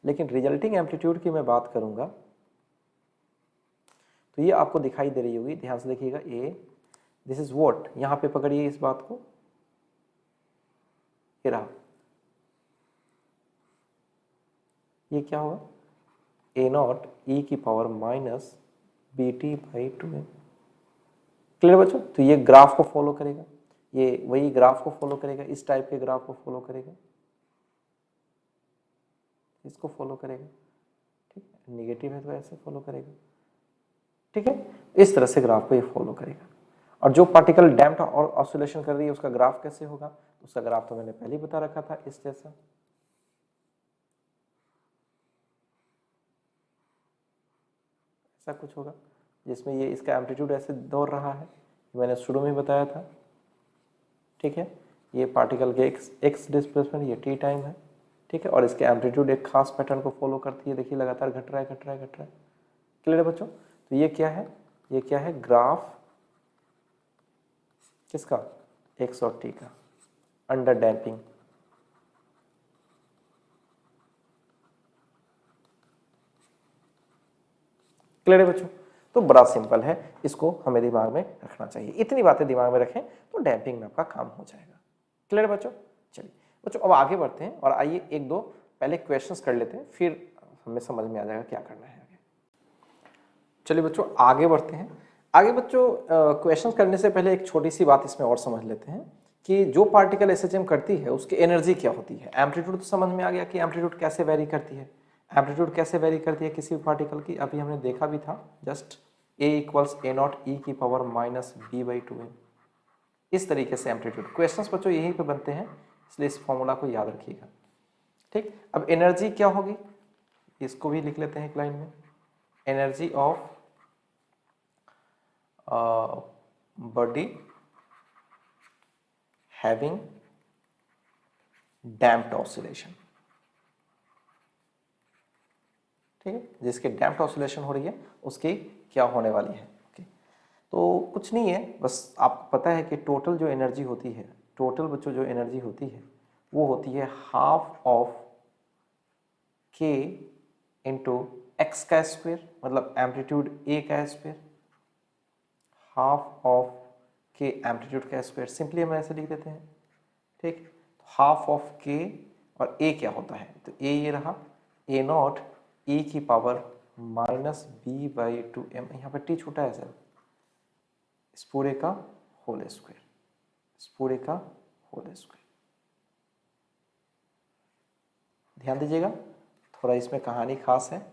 लेकिन रिजल्टिंग एम्पलीट्यूड की मैं बात करूंगा तो ये आपको दिखाई दे रही होगी, ध्यान से देखिएगा, ए दिस इज व्हाट, यहां पे पकड़िए इस बात को, ये रहा, ये क्या होगा, ए नॉट ई की power minus B T by 2m। Clear बच्चों? तो ये ग्राफ को फॉलो करेगा, ये वही ग्राफ को फॉलो करेगा, इस टाइप के ग्राफ को फॉलो करेगा, इसको फॉलो करेगा। ठीक है, निगेटिव है तो ऐसे फॉलो करेगा। ठीक है, इस तरह से ग्राफ को ये फॉलो करेगा। और जो पार्टिकल डैम्प्ड और ऑसिलेशन कर रही है उसका ग्राफ कैसे होगा, उसका ग्राफ तो मैंने पहले ही बता रखा था, इस जैसा। ऐसा कुछ होगा जिसमें ये इसका एम्पलीट्यूड ऐसे दौड़ रहा है, मैंने शुरू में बताया था। ठीक है, ये पार्टिकल के एक्स डिस्प्लेसमेंट, ये टी टाइम है। ठीक है, और इसके एम्पलीट्यूड एक खास पैटर्न को फॉलो करती है, देखिए लगातार घट रहा है घट रहा है घट रहा है। क्लियर है बच्चों? तो ये क्या है, ये क्या है, ग्राफ किसका, एक्स और टी का, अंडर डैम्पिंग। क्लियर है बच्चों? तो बड़ा सिंपल है, इसको हमें दिमाग में रखना चाहिए, इतनी बातें दिमाग में रखें तो डैम्पिंग में आपका काम हो जाएगा। क्लियर है बच्चों? चलिए बच्चों अब आगे बढ़ते हैं और आइए एक दो पहले क्वेश्चंस कर लेते हैं, फिर हमें समझ में आ जाएगा क्या करना है आगे। चलिए बच्चों आगे बढ़ते हैं। आगे बच्चों क्वेश्चंस करने से पहले एक छोटी सी बात इसमें और समझ लेते हैं कि जो पार्टिकल एसएचएम करती है उसकी एनर्जी क्या होती है। एम्पलीट्यूड तो समझ में आ गया कि एम्पलीट्यूड कैसे वेरी करती है, एम्पलीट्यूड कैसे वेरी करती है किसी भी पार्टिकल की, अभी हमने देखा भी था just, a equals a naught ई की power minus B by 2m। इस तरीके से एम्पलीट्यूड क्वेश्चंस बच्चों यहीं पे बनते हैं, इसलिए इस फॉर्मूला को याद रखिएगा। ठीक, अब एनर्जी क्या होगी, इसको भी लिख लेते हैं एक लाइन में, energy of body having damped oscillation. ठीक है, जिसके डैम्प्ड ऑसिलेशन हो रही है उसकी क्या होने वाली है। ओके, तो कुछ नहीं है, बस आपको पता है कि टोटल जो एनर्जी होती है, टोटल बच्चों जो एनर्जी होती है वो होती है हाफ ऑफ के इंटू एक्स का स्क्वायर, मतलब एम्पलीट्यूड ए का स्क्वायर, हाफ ऑफ के एम्पलीट्यूड का स्क्वायर, सिंपली हम ऐसे लिख देते हैं। ठीक, हाफ ऑफ के, और ए क्या होता है, तो ए ये रहा, ए नॉट ई की power minus B by 2m, यहाँ पर टी छूटा है सर, इस पूरे का होल स्क्वायर, इस पूरे का होल स्क्वायर। ध्यान दीजिएगा, थोड़ा इसमें कहानी खास है,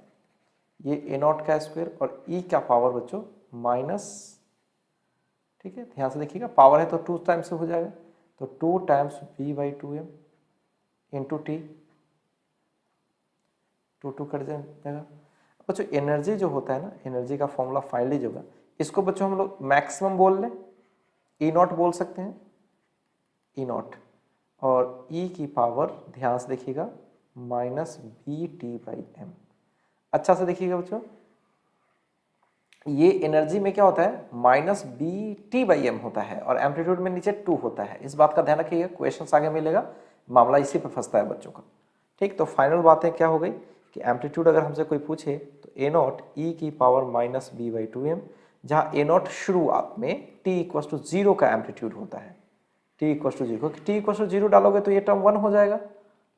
ये ए नॉट का स्क्वायर और ई का पावर बच्चों माइनस, ठीक है ध्यान से देखिएगा, पावर है तो 2 टाइम्स से हो जाएगा, तो 2 times B by 2m into T, 2 cut जाएगा। बच्चों एनर्जी जो होता है ना, एनर्जी का फॉर्मूला फाइनली जो होगा, इसको बच्चों हम लोग मैक्सिमम बोल लें, ई नॉट बोल सकते हैं, ई नॉट और ई की पावर ध्यान से देखिएगा minus B T by M. अच्छा से देखिएगा बच्चों, ये एनर्जी में क्या होता है minus B T by M होता है और एम्पलीट्यूड में नीचे 2 होता है। इस बात का ध्यान रखिएगा, क्वेश्चन आगे मिलेगा, मामला इसी पे फंसता है बच्चों का। ठीक, तो फाइनल बातें क्या हो गई कि एम्पलीट्यूड अगर हमसे कोई पूछे तो ए नॉट ई की power minus B by two M, जहाँ ए नॉट शुरुआत में टी इक्वल टू जीरो का एम्पलीट्यूड होता है। T equal to zero, T equal to zero डालोगे तो ये टर्म 1 हो जाएगा,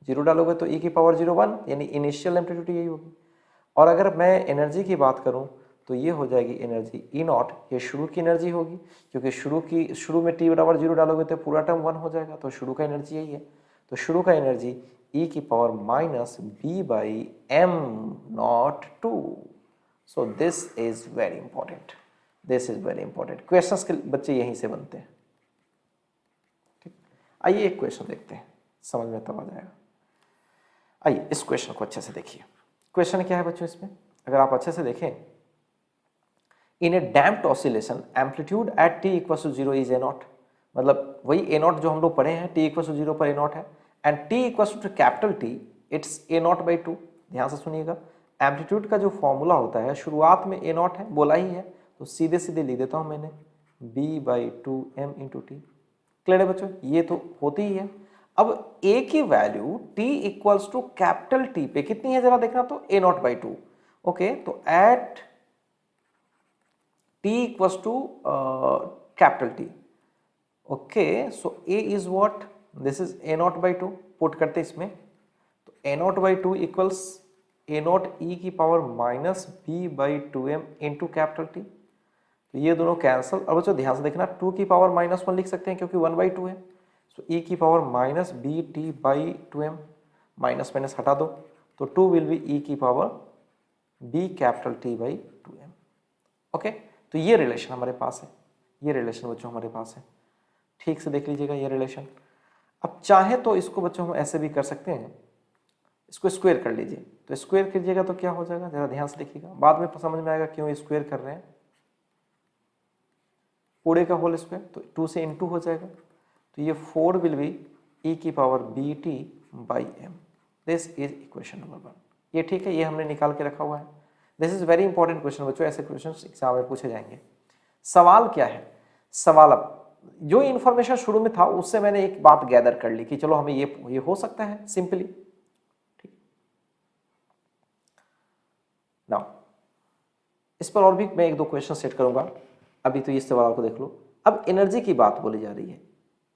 जीरो डालोगे तो ई की पावर 0 1, यानी इनिशियल एम्पलीट्यूड यही होगी। और अगर मैं एनर्जी की बात करूं तो ये हो जाएगी एनर्जी ई नॉट, ये शुरू की एनर्जी होगी, क्योंकि शुरू में टी बराबर 0 डालोगे तो पूरा टर्म 1 हो जाएगा, तो शुरू का एनर्जी यही है। तो शुरू का एनर्जी ई की power minus B by M naught 2। So this is very important, this is very important. Questions के बच्चे यहीं से बनते हैं। ठीक, आइए एक क्वेश्चन देखते हैं, समझ में तब आ जाएगा। आइए इस क्वेश्चन को अच्छे से देखिए। क्वेश्चन क्या है बच्चों इसमें, अगर आप अच्छे से देखें, in a damped oscillation amplitude at t equal to zero is a naught, मतलब वही ए नॉट जो हम लोग पढ़े हैं, टी इक्वल टू जीरो पर ए नॉट है, and T equal to capital T it's A naught by two. ध्यान से सुनिएगा, एम्पलीट्यूड का जो फॉर्मूला होता है शुरुआत में ए नॉट है, बोला ही है, तो सीधे सीधे लिख देता हूं मैंने B by two M into T. Clear है बच्चों, ये तो होती ही है। अब ए की value T equals to capital T पे कितनी है जरा देखना, तो A naught by two. Okay, तो at t equals to capital T. Okay, so A is what? This is A naught by 2. Put करते इसमें, तो A naught by 2 equals A naught e की power minus b by two M into capital T. तो ये दोनों cancel. अब बच्चों ध्यान से देखना, 2 की पावर माइनस 1 लिख सकते हैं क्योंकि 1 बाई टू है। सो e की power minus B T by two M, minus minus हटा दो, तो 2 विल बी e की power b capital T by two M. Okay, तो ये रिलेशन हमारे पास है, ये रिलेशन बच्चों हमारे पास है। ठीक से देख लीजिएगा ये रिलेशन। अब चाहे तो इसको बच्चों हम ऐसे भी कर सकते हैं, इसको स्क्वायर कर लीजिए, तो स्क्वायर कीजिएगा तो क्या हो जाएगा, जरा ध्यान से देखिएगा, बाद में समझ में आएगा क्यों स्क्वायर कर रहे हैं। पूरे का होल स्क्वायर, तो 2 से इनटू हो जाएगा, तो ये 4 विल बी ई की power B T by M. This is equation number 1। ये ठीक है, ये हमने निकाल के रखा हुआ है। This is very important question बच्चों, ऐसे क्वेश्चन एग्जाम में पूछे जाएंगे। सवाल क्या है, सवाल अब जो इंफॉर्मेशन शुरू में था उससे मैंने एक बात गैदर कर ली कि चलो हमें ये हो सकता है सिंपली। ठीक, नाउ इस पर और भी मैं एक दो क्वेश्चन सेट करूंगा, अभी तो इस सवाल को देख लो। अब एनर्जी की बात बोली जा रही है,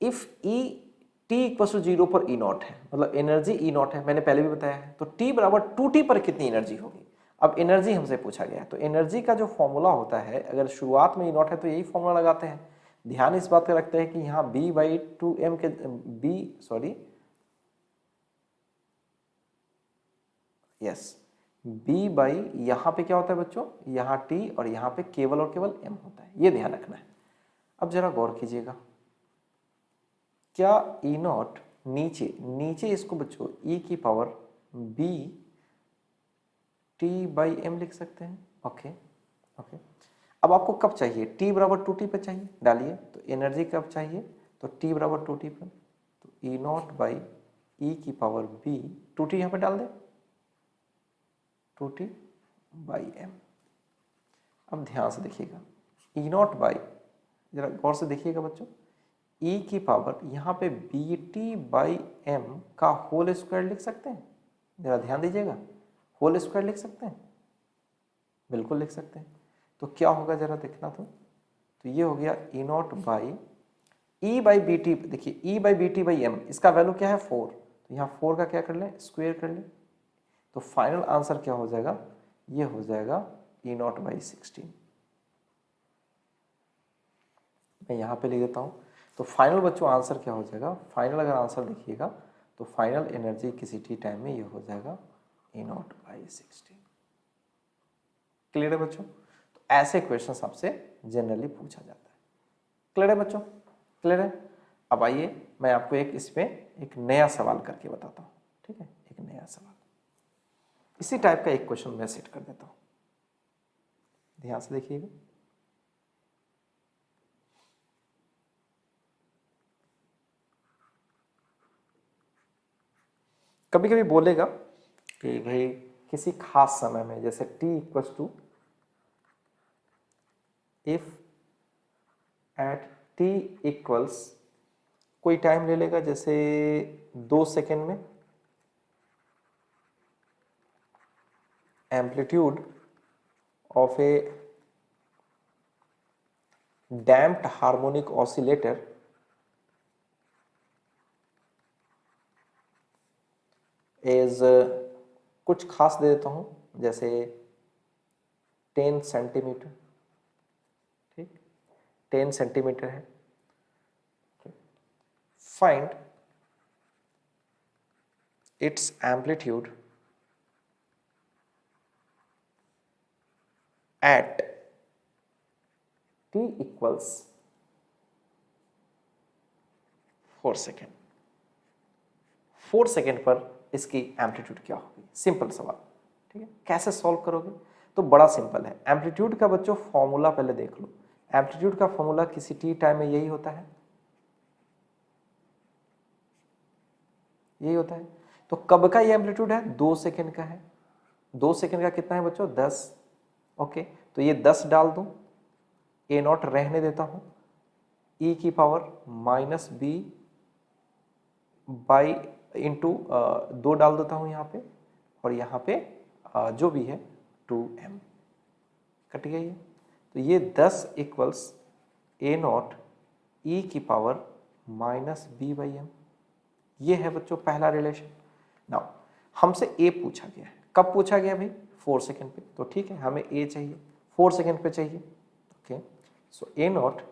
if E T equal to zero पर ई नॉट है, मतलब एनर्जी ई नॉट है, मैंने पहले भी बताया है, तो टी बराबर 2t पर कितनी एनर्जी होगी। अब एनर्जी हमसे पूछा गया है, तो एनर्जी का जो फॉर्मूला होता है, अगर शुरुआत में ई नॉट है तो यही फॉर्मूला लगाते हैं। ध्यान इस बात का रखते हैं कि यहाँ b बाई टू एम के b बाई यहाँ पे क्या होता है बच्चों, यहाँ t और यहाँ पे केवल और केवल m होता है, ये ध्यान रखना है। अब जरा गौर कीजिएगा, क्या ई नॉट नीचे इसको बच्चों e की power b T by M लिख सकते हैं। ओके ओके, अब आपको कब चाहिए, टी बराबर 2t पे चाहिए, डालिए, तो एनर्जी कब चाहिए, तो टी बराबर 2t पर, तो ई नॉट बाई ई की पावर b, 2t यहाँ पे डाल दे, 2t बाई एम। अब ध्यान से देखिएगा, ई नॉट बाई, जरा गौर से देखिएगा बच्चों, ई की पावर यहाँ पे बी टी बाई एम का होल स्क्वायर लिख सकते हैं, जरा ध्यान दीजिएगा, होल स्क्वायर लिख सकते हैं, बिल्कुल लिख सकते हैं। तो क्या होगा जरा देखना, तो ये हो गया e naught by e by b t, देखिए e by b T by m, इसका वैल्यू क्या है 4, तो यहाँ 4 का क्या कर लें, स्क्वायर कर लें, तो फाइनल आंसर क्या हो जाएगा, ये हो जाएगा ई नॉट बाई 16। मैं यहाँ पे लिख देता हूँ, तो फाइनल बच्चों आंसर क्या हो जाएगा, फाइनल अगर आंसर देखिएगा तो फाइनल एनर्जी किसी टी टाइम में ये हो जाएगा ई नॉट बाई 16। क्लियर है बच्चों, तो ऐसे क्वेश्चन आपसे जनरली पूछा जाता है। क्लियर है बच्चों, क्लियर है। अब आइए मैं आपको इसमें एक नया सवाल करके बताता हूँ, ठीक है, एक नया सवाल, इसी टाइप का एक क्वेश्चन मैं सेट कर देता हूँ, ध्यान से देखिएगा। कभी कभी बोलेगा कि भाई किसी खास समय में, जैसे t equals to if at t equals, कोई टाइम ले लेगा जैसे 2 सेकेंड में, amplitude of a damped harmonic oscillator is, कुछ खास दे देता हूं जैसे 10 सेंटीमीटर, ठीक, 10 सेंटीमीटर है। Find its amplitude at t equals 4 second. 4 second पर इसकी एम्पलीट्यूड क्या होगी? सिंपल सवाल, ठीक है। कैसे सॉल्व करोगे? तो बड़ा सिंपल है। एम्पलीट्यूड का बच्चों फॉर्मूला पहले देख लो। एम्पलीट्यूड का फॉर्मूला किसी टी टाइम में यही होता है, यही होता है। तो कब का ये एम्पलीट्यूड है? 2 सेकेंड का है। 2 सेकेंड का कितना है बच्चों? 10। ओके, तो ये 10 डाल दूं, ए नॉट रहने देता हूं, ई की power minus B by into 2 डाल देता हूं यहाँ पे, और यहाँ पे जो भी है 2m, कट गई है। तो ये 10 इक्वल्स ए नॉट ई की power minus B by m, ये है बच्चों पहला रिलेशन। नाउ हमसे ए पूछा गया है, कब पूछा गया भाई? 4 सेकेंड पे। तो ठीक है, हमें ए चाहिए, 4 सेकेंड पे चाहिए। ओके, सो ए नॉट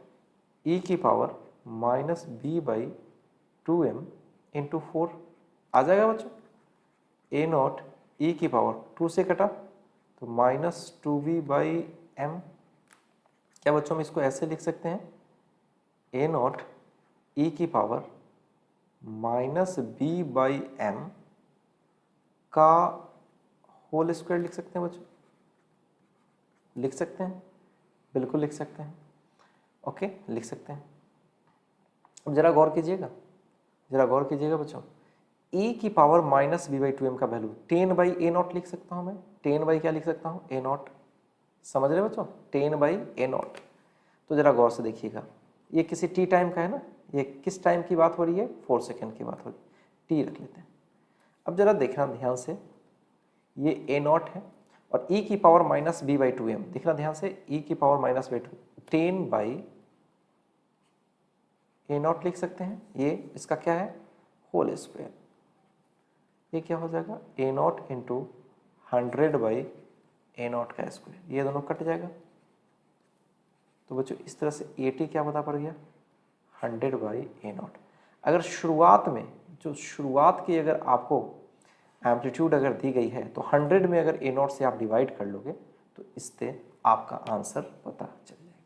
ई की power minus B by 2m into 4 आ जाएगा बच्चों। ए नॉट ई की पावर 2 से कटा तो माइनस 2b बाई एम। क्या बच्चों हम इसको ऐसे लिख सकते हैं? ए नॉट ई की power minus B by m का होल स्क्वायर लिख सकते हैं बच्चों, लिख सकते हैं, बिल्कुल लिख सकते हैं। ओके, लिख सकते हैं। अब जरा गौर कीजिएगा, जरा गौर कीजिएगा बच्चों, e की power minus B by 2m का वैल्यू 10 बाई ए नॉट लिख सकता हूं मैं। 10 बाई क्या लिख सकता हूं? ए नॉट। समझ रहे बच्चों? 10 बाई ए नॉट। तो जरा गौर से देखिएगा, ये किसी टी टाइम का है ना, ये किस टाइम की बात हो रही है? 4 सेकेंड की बात हो रही है, टी रख लेते हैं। अब जरा देखना ध्यान से, ये ए नॉट है और e की power minus B by 2m, देखना ध्यान से, e की power minus by 2, 10 by a naught लिख सकते हैं। ये इसका क्या है? Whole square. ये क्या हो जाएगा? A naught into 100 by a naught का स्क्वायर, ये दोनों कट जाएगा। तो बच्चों इस तरह से ए टी क्या बता पड़ गया? 100 बाई ए नॉट। अगर शुरुआत में, जो शुरुआत की अगर आपको एम्पलीट्यूड अगर दी गई है, तो 100 में अगर ए नॉट से आप डिवाइड कर लोगे तो इससे आपका आंसर पता चल जाएगा।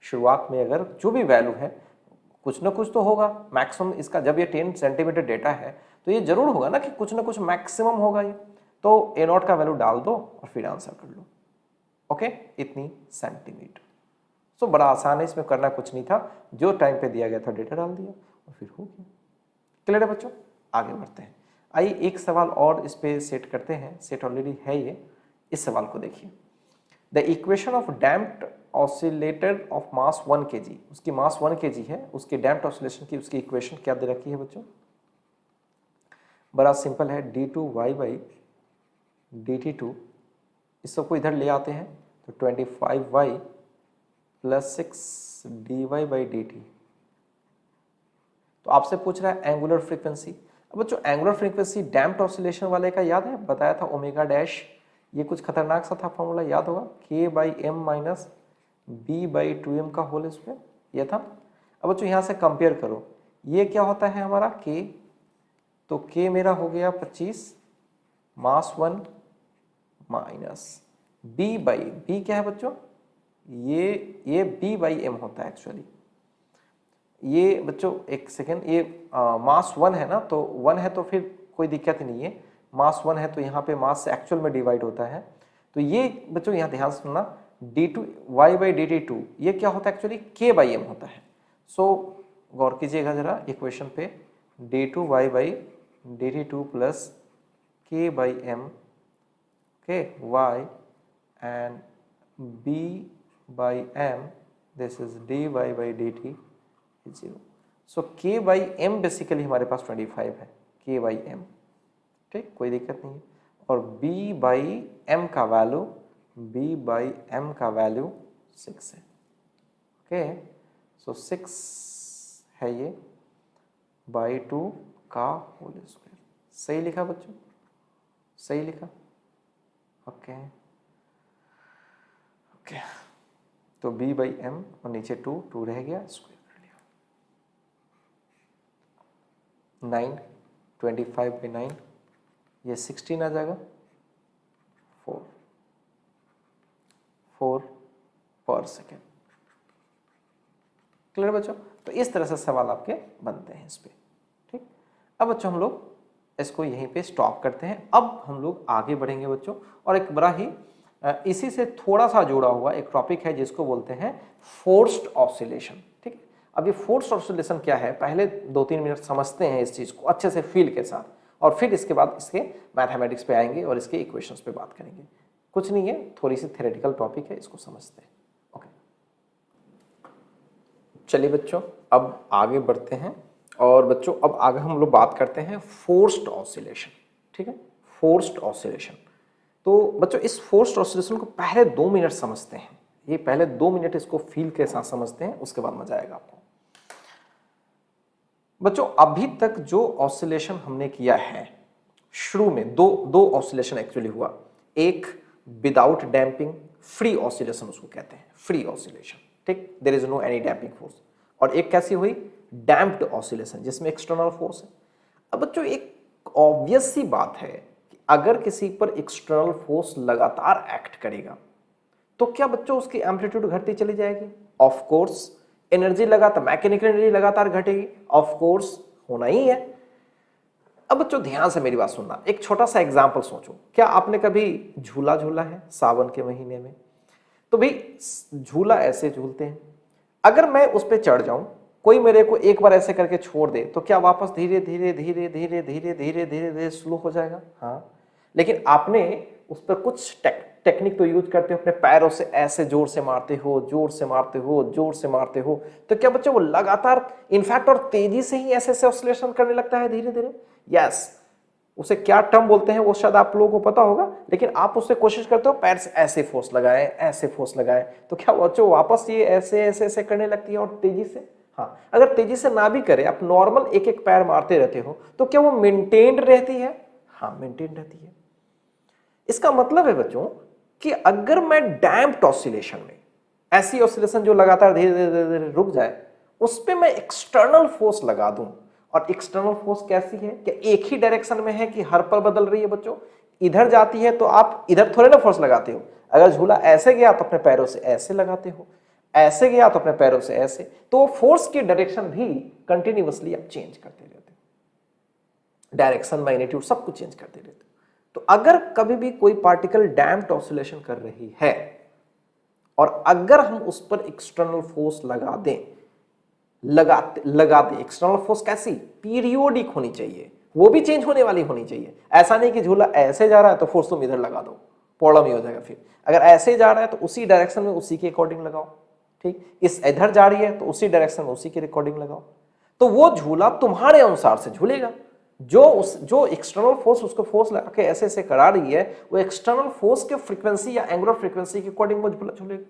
शुरुआत में अगर जो भी वैल्यू है, कुछ ना कुछ तो होगा मैक्सिमम इसका। जब ये 10 सेंटीमीटर डेटा है तो ये जरूर होगा ना कि कुछ ना कुछ मैक्सिमम होगा ये। तो ए नॉट का वैल्यू डाल दो और फिर आंसर कर लो। ओके, इतनी सेंटीमीटर। सो बड़ा आसान है, इसमें करना कुछ नहीं था, जो टाइम पे दिया गया था डेटा डाल दिया और फिर हो गया। क्लियर है बच्चों? आगे बढ़ते हैं। आइए एक सवाल और इस पे सेट करते हैं, सेट ऑलरेडी है ये। इस सवाल को देखिए, the equation of damped oscillator of mass 1 kg, उसकी मास 1 kg है, उसके डैम्प्ड ऑसिलेशन की उसकी इक्वेशन क्या दे रखी है बच्चों? बड़ा सिंपल है, d2y बाई dt2, इस सबको इधर ले आते हैं तो 25y plus 6dy by dt। तो आपसे पूछ रहा है एंगुलर फ्रीक्वेंसी। अब बच्चों एंगुलर फ्रीक्वेंसी डैम्प्ड ऑसिलेशन वाले का याद है, बताया था ओमेगा डैश, ये कुछ खतरनाक सा था फॉर्मूला, याद होगा, k by M minus B by 2m का होल स्क्वायर, ये था। अब बच्चों यहाँ से कंपेयर करो, ये क्या होता है हमारा k, तो k मेरा हो गया 25 मास 1 माइनस b बाई, b क्या है बच्चों? ये b बाई m होता है एक्चुअली। ये बच्चों एक सेकेंड, ये मास 1 है ना, तो 1 है तो फिर कोई दिक्कत नहीं है, मास 1 है तो यहाँ पे मास से एक्चुअल में डिवाइड होता है। तो ये बच्चों यहाँ ध्यान से सुनना, d2y बाई dt2 ये क्या होता है एक्चुअली? k बाई m होता है। सो गौर कीजिएगा जरा इक्वेशन पे, d2y by dt2 plus k by m, okay, y, and b by m, this is dy by dt is 0. So k by m basically हमारे पास 25 है, k by m, ठीक, कोई दिक्कत नहीं है। और b by m का वैल्यू 6 है, ओके। सो 6 है ये बाई 2 का होल स्क्वायर। सही लिखा बच्चों, सही लिखा, ओके ओके। तो b बाई m और नीचे 2 रह गया, स्क्वायर कर लिया। 9, 25 बाई 9, ये 16 आ जाएगा, 4 पर सेकेंड। क्लियर बच्चों? तो इस तरह से सवाल आपके बनते हैं इस पे, ठीक। अब बच्चों हम लोग इसको यहीं पे स्टॉप करते हैं। अब हम लोग आगे बढ़ेंगे बच्चों, और एक बड़ा ही इसी से थोड़ा सा जुड़ा हुआ एक टॉपिक है जिसको बोलते हैं फोर्स्ड ऑसिलेशन, ठीक है। अब ये फोर्स्ड ऑसिलेशन क्या है, पहले 2-3 मिनट समझते हैं इस चीज को अच्छे से फील के साथ, और फिर इसके बाद इसके मैथमेटिक्स पे आएंगे और इसके इक्वेशंस पे बात करेंगे। कुछ नहीं है, थोड़ी सी थ्योरेटिकल टॉपिक है, इसको समझते हैं, ओके। चलिए बच्चों अब आगे बढ़ते हैं, और बच्चों अब आगे हम लोग बात करते हैं फोर्स्ड ऑसिलेशन, ठीक है, फोर्स्ड ऑसिलेशन। तो बच्चों इस फोर्स्ड ऑसिलेशन को पहले 2 मिनट समझते हैं, ये पहले 2 मिनट इसको फील के साथ समझते हैं, उसके बाद मजा आएगा आपको। बच्चों अभी तक जो ऑसिलेशन हमने किया है, शुरू में दो ऑसिलेशन एक्चुअली हुआ। एक विदाउट डैम्पिंग, फ्री ऑसिलेशन उसको कहते हैं, फ्री ऑसिलेशन, ठीक, there is no any damping force. और एक कैसी हुई, डैम्प्ड ऑसिलेशन, जिसमें एक्सटर्नल फोर्स है। अब बच्चों एक ऑब्वियस सी बात है कि अगर किसी पर एक्सटर्नल फोर्स लगातार एक्ट करेगा तो क्या बच्चों उसकी एम्पलीट्यूड घटती चली जाएगी? Of course. एनर्जी लगातार, मैकेनिकल एनर्जी लगातार घटेगी, ऑफ कोर्स होना ही है। अब बच्चों ध्यान से मेरी बात सुनना, एक छोटा सा एग्जांपल सोचो। क्या आपने कभी झूला झूला है सावन के महीने में? तो भाई झूला ऐसे झूलते हैं, अगर मैं उस पर चढ़ जाऊं, कोई मेरे को एक बार ऐसे करके छोड़ दे, तो क्या वापस धीरे धीरे धीरे धीरे धीरे धीरे धीरे धीरे स्लो हो जाएगा? हाँ। लेकिन आपने उस पर कुछ टेक्निक तो यूज करते हो, अपने पैरों से ऐसे जोर से मारते हो, जोर से मारते हो, जोर से मारते हो, तो क्या बच्चों वो लगातार इनफैक्ट और तेजी से ही ऐसे ऐसे ऑसिलेशन करने लगता है धीरे धीरे? यस। उसे क्या टर्म बोलते हैं वो शायद आप लोगों को पता होगा, लेकिन आप उससे कोशिश करते हो पैर से ऐसे फोर्स लगाए, ऐसे फोर्स लगाए, तो क्या बच्चों वापस ये ऐसे ऐसे ऐसे करने लगती है और तेजी से? हाँ। अगर तेजी से ना भी करे, आप नॉर्मल एक एक पैर मारते रहते हो, तो क्या वो मेंटेन्ड रहती है? हाँ, मेंटेन्ड रहती है। इसका मतलब है बच्चों कि अगर मैं डैम्प्ड ऑसिलेशन में, ऐसी ऑसिलेशन जो लगातार धीरे धीरे धीरे रुक जाए, उस पे मैं एक्सटर्नल फोर्स लगा दूं, और एक्सटर्नल फोर्स कैसी है कि एक ही डायरेक्शन में है कि हर पल बदल रही है बच्चों? इधर जाती है तो आप इधर थोड़े ना फोर्स लगाते हो, अगर झूला ऐसे गया तो अपने पैरों से ऐसे लगाते हो, ऐसे गया तो अपने पैरों से ऐसे, तो फोर्स की डायरेक्शन भी कंटिन्यूअसली आप चेंज करते रहते हो, डायरेक्शन, मैग्नीट्यूड सब कुछ चेंज करते रहते हो। तो अगर कभी भी कोई पार्टिकल डैम्प्ड ऑसिलेशन कर रही है और अगर हम उस पर एक्सटर्नल फोर्स लगा दें, एक्सटर्नल फोर्स कैसी? पीरियोडिक होनी चाहिए, वो भी चेंज होने वाली होनी चाहिए। ऐसा नहीं कि झूला ऐसे जा रहा है तो फोर्स तुम इधर लगा दो, प्रॉब्लम ही हो जाएगा। फिर अगर ऐसे जा रहा है तो उसी डायरेक्शन में उसी के अकॉर्डिंग लगाओ, ठीक। इस इधर जा रही है तो उसी डायरेक्शन में उसी के अकॉर्डिंग लगाओ, तो वो झूला तुम्हारे अनुसार से झूलेगा। जो एक्सटर्नल फोर्स उसको फोर्स लगा के ऐसे ऐसे करा रही है, वो एक्सटर्नल फोर्स के फ्रीक्वेंसी या एंगुलर फ्रीक्वेंसी के अकॉर्डिंग वो झूला झूलेगा।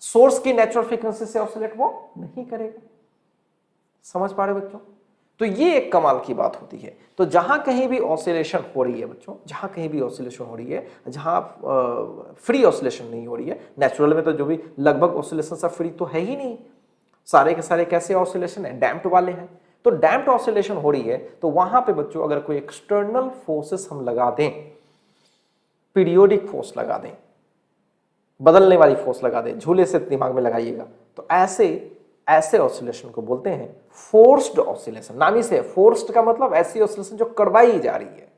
सोर्स की नेचुरल फ्रीक्वेंसी से ऑसिलेट वो नहीं करेगा। समझ पा रहे बच्चों? तो ये एक कमाल की बात होती है। तो जहां कहीं भी ऑसिलेशन हो रही है बच्चों, जहां कहीं भी ऑसिलेशन हो रही है, जहां फ्री ऑसिलेशन नहीं हो रही है, नेचुरल में तो जो भी लगभग ऑसिलेशन सब फ्री तो है ही नहीं, सारे के सारे कैसे ऑसिलेशन है? डैम्प्ड वाले हैं। तो डैम्प्ड ऑसिलेशन हो रही है तो वहां पे बच्चों अगर कोई एक्सटर्नल फोर्सेस हम लगा दें, पीरियोडिक फोर्स लगा दें, बदलने वाली फोर्स लगा दें, झूले से दिमाग में लगाइएगा, तो ऐसे ऑसिलेशन को बोलते हैं फोर्स्ड ऑसिलेशन। नाम ही से फोर्स्ड का मतलब ऐसी ऑसिलेशन जो करवाई जा रही है,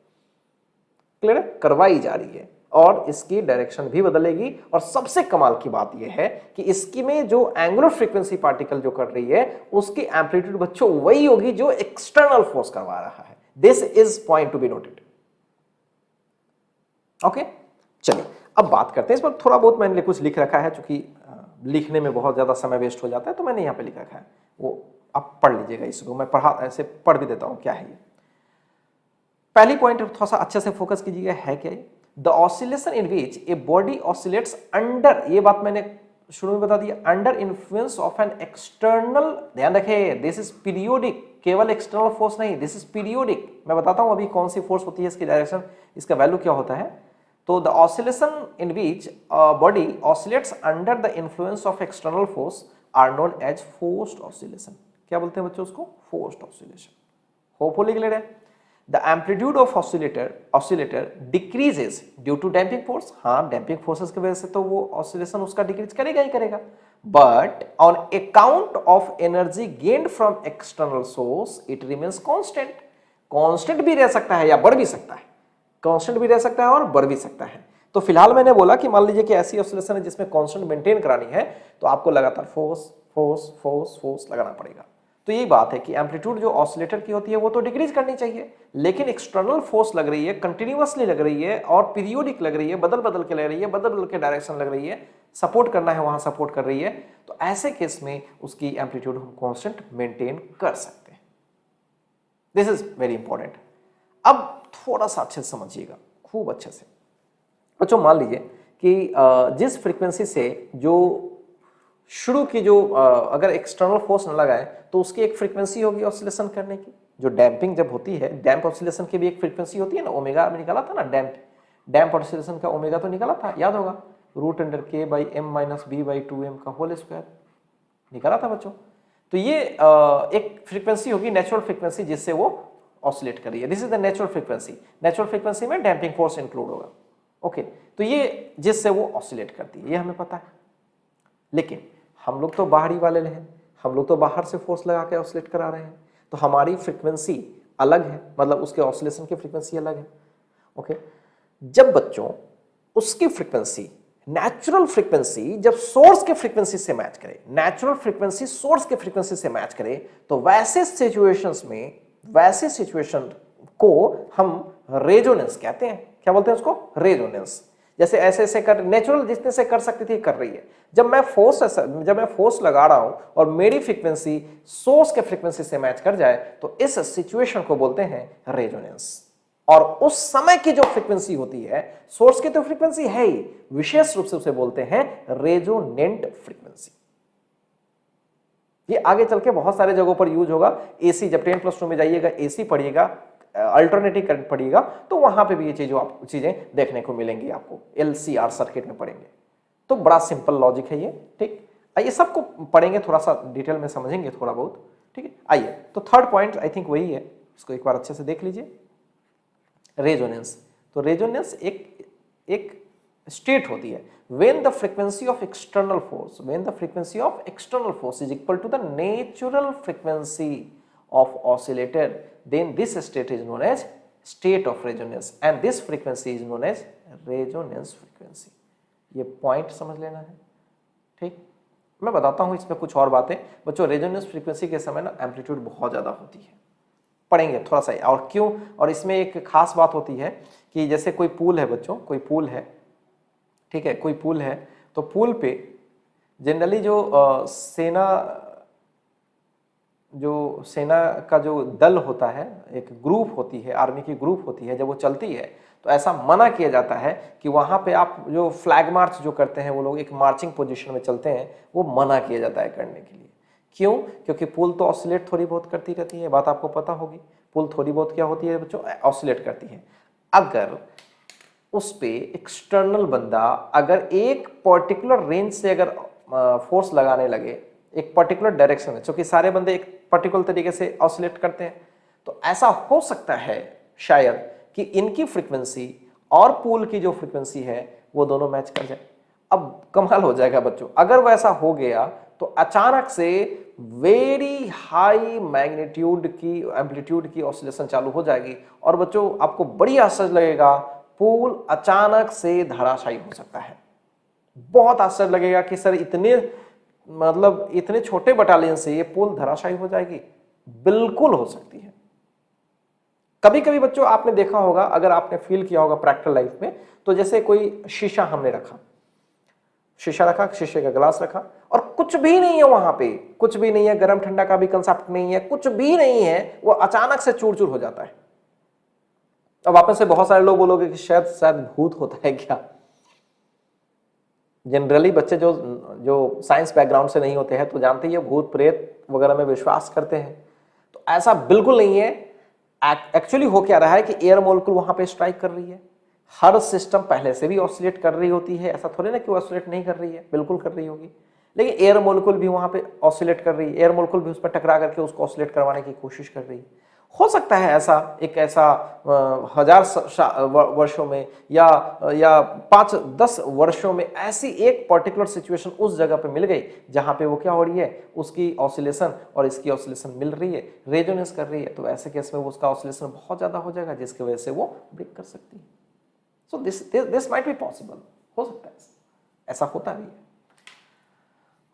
क्लियर है? करवाई जा रही है, और इसकी डायरेक्शन भी बदलेगी। और सबसे कमाल की बात यह है कि इसकी में जो एंगुलर फ्रीक्वेंसी पार्टिकल जो कर रही है, उसकी एम्पलीट्यूड बच्चों वही होगी जो एक्सटर्नल फोर्स करवा रहा है। This is point to be noted. Okay, चलिए अब बात करते हैं। इस पर थोड़ा बहुत मैंने कुछ लिख रखा है, चूंकि लिखने में बहुत ज्यादा समय वेस्ट हो जाता है, तो मैंने यहां पे लिख रखा है, वो आप पढ़ लीजिएगा। इसको मैं ऐसे पढ़ भी देता हूं क्या है ये। पहली पॉइंट थोड़ा सा अच्छे से फोकस कीजिएगा, है क्या ये? The oscillation in which a body oscillates under, ये बात मैंने शुरू में बता दिया, under influence of an external, ध्यान रखिए दिस इज पीरियोडिक, केवल एक्सटर्नल फोर्स नहीं, दिस इज पीरियोडिक। मैं बताता हूं अभी कौन सी फोर्स होती है, इसकी डायरेक्शन, इसका वैल्यू क्या होता है। तो the oscillation in which body oscillates under the influence of external force are known as forced oscillation. क्या बोलते हैं बच्चों उसको? Forced oscillation. होपफुली क्लियर है। The amplitude of oscillator decreases due to damping force। हाँ, damping forces की वजह से तो वो oscillation उसका डिक्रीज करेगा ही करेगा। But on account of energy gained from external source, it remains constant। constant भी रह सकता है या बढ़ भी सकता है, constant भी रह सकता है और बढ़ भी सकता है। तो फिलहाल मैंने बोला कि मान लीजिए कि ऐसी ऑसिलेशन है जिसमें constant मेंटेन करानी है, तो आपको लगातार फोर्स फोर्स फोर्स फोर्स लगाना पड़ेगा। तो यही बात है कि एम्पलीट्यूड जो ऑसिलेटर की होती है वो तो डिक्रीज करनी चाहिए, लेकिन एक्सटर्नल फोर्स लग रही है, कंटिन्यूअसली लग रही है और पीरियोडिक लग रही है, बदल बदल के लग रही है, बदल बदल के डायरेक्शन लग रही है, सपोर्ट करना है वहां सपोर्ट कर रही है, तो ऐसे केस में उसकी एम्पलीट्यूड हम कांस्टेंट मेंटेन कर सकते हैं। This is very important. अब थोड़ा सा अच्छे से समझिएगा, खूब अच्छे से बच्चों। मान लीजिए कि जिस फ्रीक्वेंसी से जो शुरू की जो अगर एक्सटर्नल फोर्स न लगाए तो उसकी एक फ्रीक्वेंसी होगी ऑसिलेशन करने की। जो डैम्पिंग जब होती है, डैम्प ऑसिलेशन की भी एक फ्रीक्वेंसी होती है ना, ओमेगा में निकाला था ना, डैम्प ऑसिलेशन का ओमेगा तो निकाला था, याद होगा, √k/m-b/2m का होल स्क्वायर निकाला था बच्चों। तो ये एक फ्रीक्वेंसी होगी, नेचुरल फ्रीक्वेंसी, जिससे वो ऑसिलेट कर रही है। This is the natural frequency. Natural frequency में डैम्पिंग फोर्स इंक्लूड होगा। ओके, तो ये जिससे वो ऑसिलेट करती है, ये हमें पता है। लेकिन हम लोग तो बाहरी वाले हैं, हम लोग तो बाहर से फोर्स लगा के ऑसिलेट करा रहे हैं, तो हमारी फ्रीक्वेंसी अलग है, मतलब उसके ऑसिलेशन की फ्रीक्वेंसी अलग है। ओके, जब बच्चों उसकी फ्रीक्वेंसी, नेचुरल फ्रीक्वेंसी जब सोर्स के फ्रीक्वेंसी से मैच करे, नेचुरल फ्रीक्वेंसी सोर्स के फ्रीक्वेंसी से मैच करे, तो वैसे सिचुएशंस में, वैसे सिचुएशन को हम रेजोनेंस कहते हैं। क्या बोलते हैं उसको? रेजोनेंस। जैसे ऐसे ऐसे कर, नेचुरल जितने से कर सकती थी कर रही है। जब मैं फोर्स लगा रहा हूं और मेरी फ्रीक्वेंसी सोर्स के फ्रीक्वेंसी से मैच कर जाए, तो इस सिचुएशन को बोलते हैं रेजोनेंस। और उस समय की जो फ्रीक्वेंसी होती है, सोर्स की तो फ्रीक्वेंसी है ही, विशेष रूप से उसे बोलते हैं रेजोनेंट फ्रीक्वेंसी। ये आगे चल के बहुत सारे जगहों पर यूज होगा। एसी, जब 10+2 में जाइएगा, एसी पढ़िएगा, अल्टरनेटिव करंट पढ़िएगा, तो वहां पे भी ये चीजें देखने को मिलेंगी आपको, एलसीआर सर्किट में पढ़ेंगे। तो बड़ा सिंपल लॉजिक है ये, ठीक। आइए सबको पढ़ेंगे, थोड़ा सा डिटेल में समझेंगे थोड़ा बहुत, ठीक है। आइए, तो थर्ड पॉइंट आई थिंक वही है, इसको एक बार अच्छे से देख लीजिए, रेजोनेंस। तो रेजोनेंस एक स्टेट होती है when the frequency of external force is equal to the natural frequency of oscillator, then this state is known as state of resonance and this frequency is known as resonance frequency। ये point समझ लेना है, ठीक। मैं बताता हूं इसमें कुछ और बातें बच्चों। रेजोनेंस फ्रीक्वेंसी के समय ना एम्पलीट्यूड बहुत ज्यादा होती है, पढ़ेंगे थोड़ा सा, और क्यों। और इसमें एक खास बात होती है कि जैसे कोई पूल है बच्चों, कोई पूल है, ठीक है, कोई पूल है, तो पूल पे जनरली जो सेना का जो दल होता है, एक ग्रुप होती है, आर्मी की ग्रुप होती है, जब वो चलती है तो ऐसा मना किया जाता है कि वहां पे आप जो फ्लैग मार्च जो करते हैं, वो लोग एक मार्चिंग पोजीशन में चलते हैं, वो मना किया जाता है करने के लिए। क्यों? क्योंकि पुल तो ऑसिलेट थोड़ी बहुत करती रहती है, बात आपको पता होगी। पुल थोड़ी बहुत क्या होती है बच्चों? ऑसिलेट करती है। अगर उस पे एक्सटर्नल बंदा अगर एक पर्टिकुलर रेंज से अगर फोर्स लगाने लगे, एक पर्टिकुलर डायरेक्शन में, क्योंकि सारे बंदे एक पर्टिकुलर तरीके से ऑसिलेट करते हैं, तो ऐसा हो सकता है शायद कि इनकी फ्रीक्वेंसी और पूल की जो फ्रीक्वेंसी है वो दोनों मैच कर जाए। अब कमाल हो जाएगा बच्चों, अगर वैसा हो गया तो अचानक से वेरी हाई मैग्नीट्यूड की, एम्पलीट्यूड की ऑसिलेशन चालू हो जाएगी, और बच्चों आपको बड़ी आश्चर्य लगेगा, पूल अचानक से धराशायी हो सकता है। बहुत आश्चर्य लगेगा कि सर इतने छोटे बटालियन से ये पुल धराशायी हो जाएगी। बिल्कुल हो सकती है, कभी कभी बच्चों आपने देखा होगा, अगर आपने फील किया होगा प्रैक्टिकल लाइफ में, तो जैसे कोई शीशा हमने रखा, शीशा रखा, शीशे का ग्लास रखा और कुछ भी नहीं है वहां पे, कुछ भी नहीं है, गर्म ठंडा का भी कंसेप्ट नहीं है, कुछ भी नहीं है, वो अचानक से चूर चूर हो जाता है। अब आप में से बहुत सारे लोग बोलोगे कि शायद शायद भूत होता है क्या। जनरली बच्चे जो जो साइंस बैकग्राउंड से नहीं होते हैं तो जानते ही है भूत प्रेत वगैरह में विश्वास करते हैं, तो ऐसा बिल्कुल नहीं है। एक्चुअली हो क्या रहा है कि एयर मॉलिक्यूल वहां पे स्ट्राइक कर रही है, हर सिस्टम पहले से भी ऑसिलेट कर रही होती है, ऐसा थोड़ी ना कि वो ऑसिलेट नहीं कर रही है, बिल्कुल कर रही होगी, लेकिन एयर मॉलिक्यूल भी वहां पे ऑसिलेट कर रही है, एयर मॉलिक्यूल भी उस पर टकरा करके उसको ऑसिलेट करवाने की कोशिश कर रही है। हो सकता है ऐसा एक ऐसा 1000 वर्षों में या 5-10 वर्षों में ऐसी एक पर्टिकुलर सिचुएशन उस जगह पे मिल गई जहां पे वो क्या हो रही है, उसकी ऑसिलेशन और इसकी ऑसिलेशन मिल रही है, रेजोनेंस कर रही है, तो ऐसे केस में उसका ऑसिलेशन बहुत ज्यादा हो जाएगा जिसकी वजह से वो ब्रेक कर सकती है। So this might be possible, हो सकता है ऐसा होता भी है।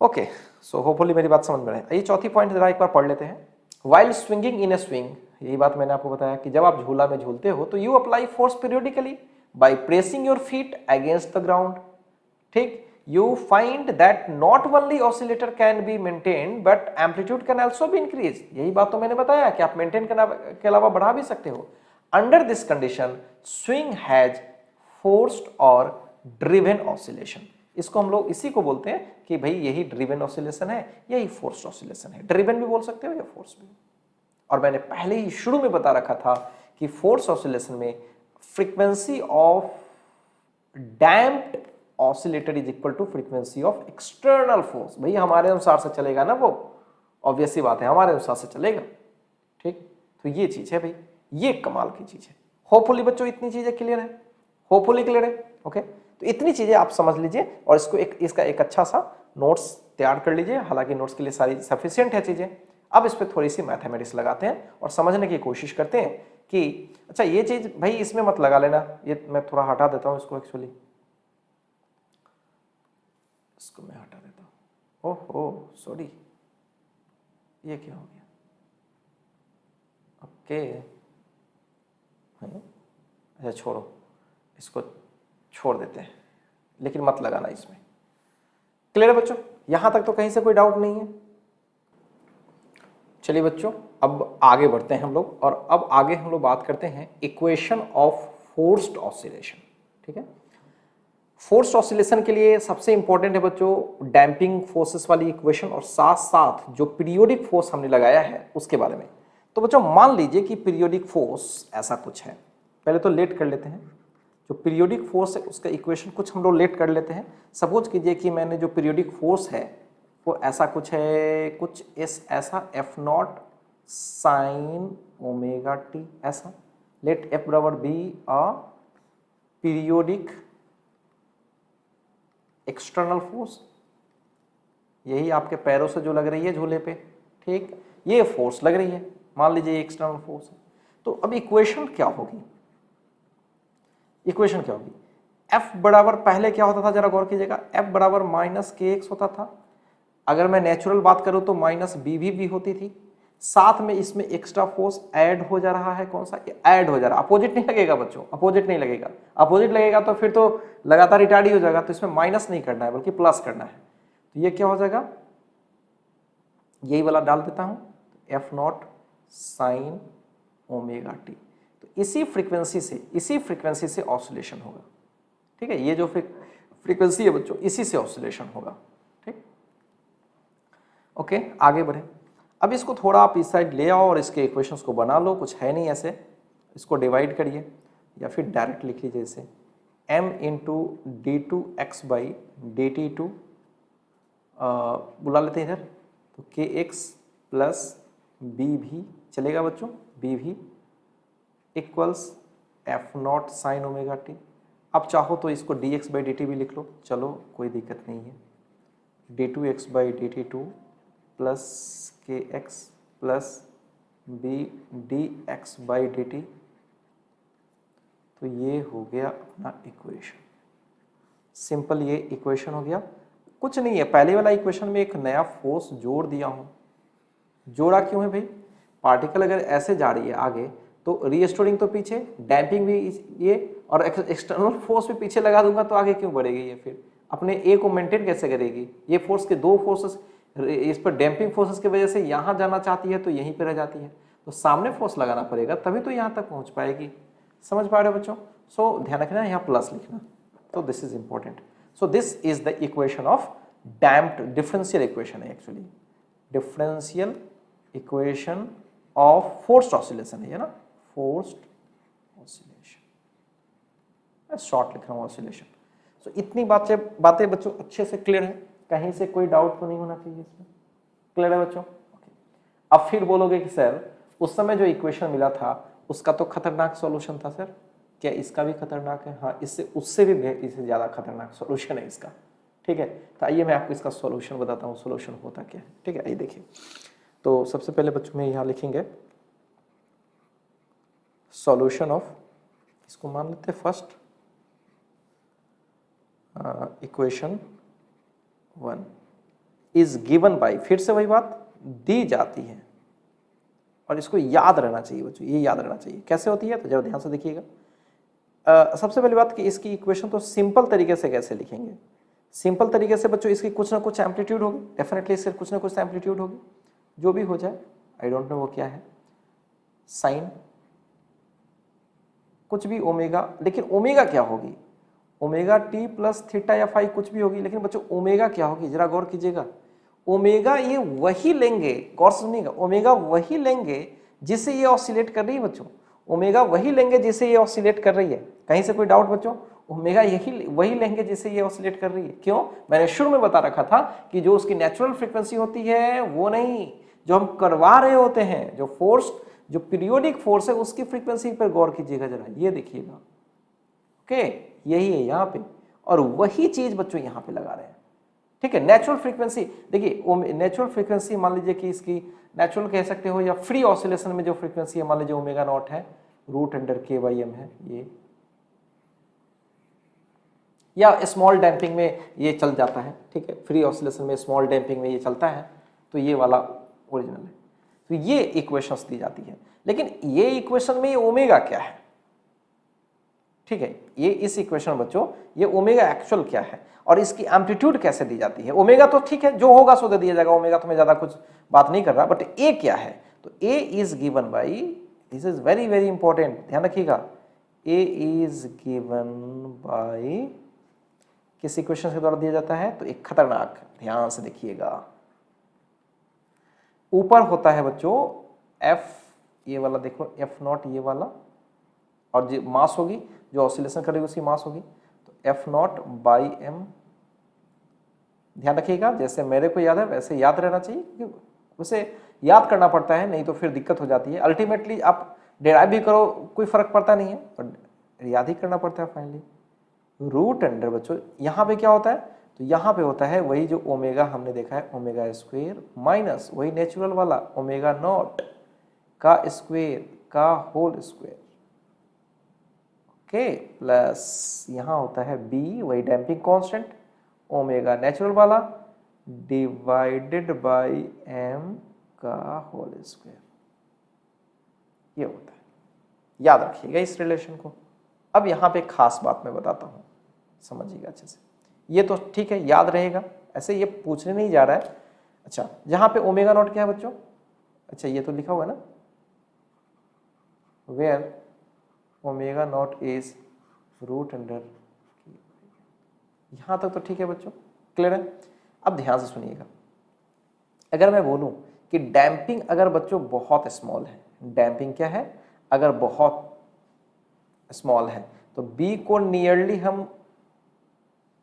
ओके, सो होपफुली मेरी बात समझ में आए। ये चौथी पॉइंट जरा एक बार पढ़ लेते हैं। वाइल स्विंगिंग इन ए स्विंग, यही बात मैंने आपको बताया कि जब आप झूला में झूलते हो तो you apply force periodically by pressing your feet against the ground. ठीक, you find that not only oscillator can be maintained but amplitude can also be increased। यही बात तो मैंने बताया कि आप मेंटेन के अलावा बढ़ा भी सकते हो। Under this condition swing has forced और ड्रिवन ऑसिलेशन। इसको हम लोग इसी को बोलते हैं कि भाई यही ड्रिवन ऑसिलेशन है, यही फोर्स्ड ऑसिलेशन है। ड्रिवन भी बोल सकते हो या फोर्स भी। और मैंने पहले ही शुरू में बता रखा था कि फोर्स ऑसिलेशन में frequency of damped oscillator is equal to frequency of external force. भाई हमारे अनुसार से चलेगा ना, वो ऑब्वियस सी बात है, हमारे अनुसार से चलेगा। ठीक, तो ये चीज है भाई, ये कमाल की चीज है। होपफुली बच्चों इतनी चीजें क्लियर है, होपफुली क्लियर है। ओके, तो इतनी चीजें आप समझ लीजिए और इसको इसका एक अच्छा सा नोट्स तैयार कर लीजिए। हालांकि नोट्स के लिए सारी सफिशिएंट है चीजें। अब इस पर थोड़ी सी मैथमेटिक्स लगाते हैं और समझने की कोशिश करते हैं कि अच्छा ये चीज भाई इसमें मत लगा लेना, ये मैं थोड़ा हटा देता हूं इसको, एक्चुअली इसको मैं हटा देता हूं। ओहो सॉरी, ये क्या हो गया। ओके, अच्छा छोड़ो, इसको छोड़ देते हैं, लेकिन मत लगाना इसमें। क्लियर है बच्चों, यहां तक तो कहीं से कोई डाउट नहीं है। चलिए बच्चों अब आगे बढ़ते हैं हम लोग, और अब आगे हम लोग बात करते हैं इक्वेशन ऑफ फोर्स्ड ऑसिलेशन। ठीक है, फोर्स्ड ऑसिलेशन के लिए सबसे इंपॉर्टेंट है बच्चों डैम्पिंग फोर्सेस वाली इक्वेशन, और साथ साथ जो पीरियोडिक फोर्स हमने लगाया है उसके बारे में। तो बच्चों मान लीजिए कि पीरियोडिक फोर्स ऐसा कुछ है, पहले तो लेट कर लेते हैं। जो पीरियोडिक फोर्स है उसका इक्वेशन कुछ हम लोग लेट कर लेते हैं। सपोज कीजिए कि मैंने जो पीरियोडिक फोर्स है वो ऐसा कुछ है, कुछ ऐसा F naught sine omega T, ऐसा। लेट एफ बराबर be a periodic external force, यही आपके पैरों से जो लग रही है झूले पे। ठीक, ये फोर्स लग रही है, मान लीजिए एक्सटर्नल फोर्स है। तो अब इक्वेशन क्या होगी, इक्वेशन क्या होगी। F बराबर पहले क्या होता था जरा गौर कीजिएगा, F बराबर माइनस के एक्स होता था। अगर मैं नेचुरल बात करूं तो माइनस बी भी होती थी। साथ में इसमें एक्स्ट्रा फोर्स ऐड हो जा रहा है, कौन सा ऐड हो जा रहा है, अपोजिट नहीं लगेगा बच्चों, अपोजिट नहीं लगेगा। अपोजिट लगेगा तो फिर तो लगातार रिटार्ड ही हो जाएगा, तो इसमें माइनस नहीं करना है बल्कि प्लस करना है। तो ये क्या हो जाएगा, यही वाला डाल देता हूं, F naught sine omega T. तो इसी फ्रीक्वेंसी से ऑसिलेशन होगा। ठीक है, ये जो फ्रीक्वेंसी है बच्चों इसी से ऑसिलेशन होगा। ठीक, ओके आगे बढ़े। अब इसको थोड़ा आप इस साइड ले आओ और इसके इक्वेशंस को बना लो, कुछ है नहीं ऐसे, इसको डिवाइड करिए या फिर डायरेक्ट लिख लीजिए इसे m into d two x by D t two, बुला लेते हैं इधर, तो के एक्स प्लस बी भी चलेगा बच्चों, बी भी equals f naught sine omega t. अब चाहो तो इसको d x by D t भी लिख लो, चलो कोई दिक्कत नहीं है। D two x by D t two plus k x plus b d x by D t. तो ये हो गया अपना इक्वेशन, सिंपल ये इक्वेशन हो गया। कुछ नहीं है, पहले वाला इक्वेशन में एक नया फोर्स जोड़ दिया हूं। जोड़ा क्यों है भाई, पार्टिकल अगर ऐसे जा रही है आगे तो रीस्टोरिंग तो पीछे, डैम्पिंग भी ये, और एक्सटर्नल फोर्स भी पीछे लगा दूंगा तो आगे क्यों बढ़ेगी ये, फिर अपने ए को मेंटेन कैसे करेगी? ये फोर्स के दो फोर्सेस इस पर डैम्पिंग फोर्सेस की वजह से यहां जाना चाहती है तो यहीं पे रह जाती है, तो सामने फोर्स लगाना पड़ेगा तभी तो यहां तक पहुंच पाएगी। समझ पा रहे हो बच्चों? सो ध्यान रखना यहाँ प्लस लिखना, तो this is important. So this is the equation of damped, differential equation है actually, differential equation of forced oscillation है ना, फोर्स्ड ऑसिलेशन, शॉर्ट लिख रहा हूं ऑसिलेशन। सो इतनी बातें बच्चों अच्छे से क्लियर है, कहीं से कोई डाउट तो नहीं होना चाहिए इसमें, क्लियर है बच्चों? अब फिर बोलोगे कि सर उस समय जो इक्वेशन मिला था उसका तो खतरनाक सॉल्यूशन था सर, क्या इसका भी खतरनाक है? हाँ, इससे उससे भी इससे ज्यादा खतरनाक सॉल्यूशन है इसका। ठीक है, तो आइए मैं आपको इसका सॉल्यूशन बताता हूँ, सॉल्यूशन होता क्या है। ठीक है, आइए देखिए। तो सबसे पहले बच्चों में यहाँ लिखेंगे सॉल्यूशन ऑफ, इसको मान लेते हैं first equation 1 is given by, फिर से वही बात, दी जाती है, और इसको याद रहना चाहिए बच्चों, ये याद रहना चाहिए। कैसे होती है तो जरा ध्यान से देखिएगा। सबसे पहली बात कि इसकी इक्वेशन तो सिंपल तरीके से कैसे लिखेंगे? सिंपल तरीके से बच्चों इसकी कुछ ना कुछ एम्पलीट्यूड होगी, डेफिनेटली इससे कुछ ना कुछ एम्पलीट्यूड होगी, जो भी हो जाए, आई डोंट नो वो क्या है, साइन कुछ भी ओमेगा, लेकिन ओमेगा क्या होगी? ओमेगा टी प्लस थीटा या फाई कुछ भी होगी, लेकिन बच्चों ओमेगा क्या होगी? जरा गौर कीजिएगा। ओमेगा ये वही लेंगे, गौर सुनिएगा, ओमेगा वही लेंगे जिसे ये ऑसिलेट कर रही है बच्चों, ओमेगा वही लेंगे जिसे ये ऑसिलेट कर रही है। कहीं से कोई डाउट बच्चों? ओमेगा यही वही लेंगे जिसे ये ऑसिलेट कर रही है। क्यों? मैंने शुरू में बता रखा था कि जो उसकी नेचुरल फ्रीक्वेंसी होती है वो नहीं, जो हम करवा रहे होते हैं, जो फोर्स, जो पीरियोडिक फोर्स है उसकी फ्रीक्वेंसी पर गौर कीजिएगा जरा, ये देखिएगा। ओके, यही है यहाँ पे, और वही चीज बच्चों यहाँ पे लगा रहे हैं। ठीक है, नेचुरल फ्रीक्वेंसी देखिए, नेचुरल फ्रीक्वेंसी मान लीजिए कि इसकी नेचुरल कह सकते हो, या फ्री ऑसिलेशन में जो फ्रीक्वेंसी है मान लीजिए ओमेगा नॉट है, √k/m है ये, या स्मॉल डैम्पिंग में ये चल जाता है। ठीक है, फ्री ऑसिलेशन में स्मॉल डैम्पिंग में ये चलता है, तो ये वाला ओरिजिनल है। तो ये इक्वेशंस दी जाती है, लेकिन ये इक्वेशन में ये ओमेगा क्या है? ठीक है, ये इस इक्वेशन बच्चों ये ओमेगा एक्चुअल क्या है और इसकी एम्पलीट्यूड कैसे दी जाती है? ओमेगा तो ठीक है, जो होगा सो दे दिया जाएगा, ओमेगा तो मैं ज्यादा कुछ बात नहीं कर रहा, बट ए क्या है? तो a is given by, this is very very important, ध्यान रखिएगा, ए इज गिवन बाई किस इक्वेशन के द्वारा दिया जाता है? तो एक खतरनाक, ध्यान से देखिएगा, ऊपर होता है बच्चों एफ, ये वाला देखो F0 ये वाला, और जो मास होगी, जो ऑसिलेशन करेगी उसकी मास होगी, तो F0/m, ध्यान रखिएगा, जैसे मेरे को याद है वैसे याद रहना चाहिए, क्योंकि उसे याद करना पड़ता है, नहीं तो फिर दिक्कत हो जाती है। अल्टीमेटली आप डिराइव भी करो कोई फर्क पड़ता नहीं है, पर याद ही करना पड़ता है फाइनली। √अंडर बच्चों यहाँ पे क्या होता है? तो यहाँ पे होता है वही जो ओमेगा हमने देखा है, ओमेगा स्क्वायर माइनस वही नेचुरल वाला ओमेगा नॉट का स्क्वायर का होल स्क्वायर, ओके, प्लस यहाँ होता है बी वही डैम्पिंग कांस्टेंट ओमेगा नेचुरल वाला डिवाइडेड बाय m का होल स्क्वायर, ये होता है। याद रखिएगा इस रिलेशन को। अब यहाँ पे खास बात मैं बताता हूँ, समझिएगा अच्छे से। ये तो ठीक है, याद रहेगा, ऐसे ये पूछने नहीं जा रहा है। अच्छा, जहाँ पे ओमेगा नॉट क्या है बच्चों? अच्छा, ये तो लिखा हुआ है ना, where omega naught is √under, यहाँ तक तो ठीक है बच्चों, क्लियर है? अब ध्यान से सुनिएगा, अगर मैं बोलूं कि डैम्पिंग अगर बच्चों बहुत स्मॉल है, डैम्पिंग क्या है? अगर बहुत स्मॉल है, तो बी को नियरली हम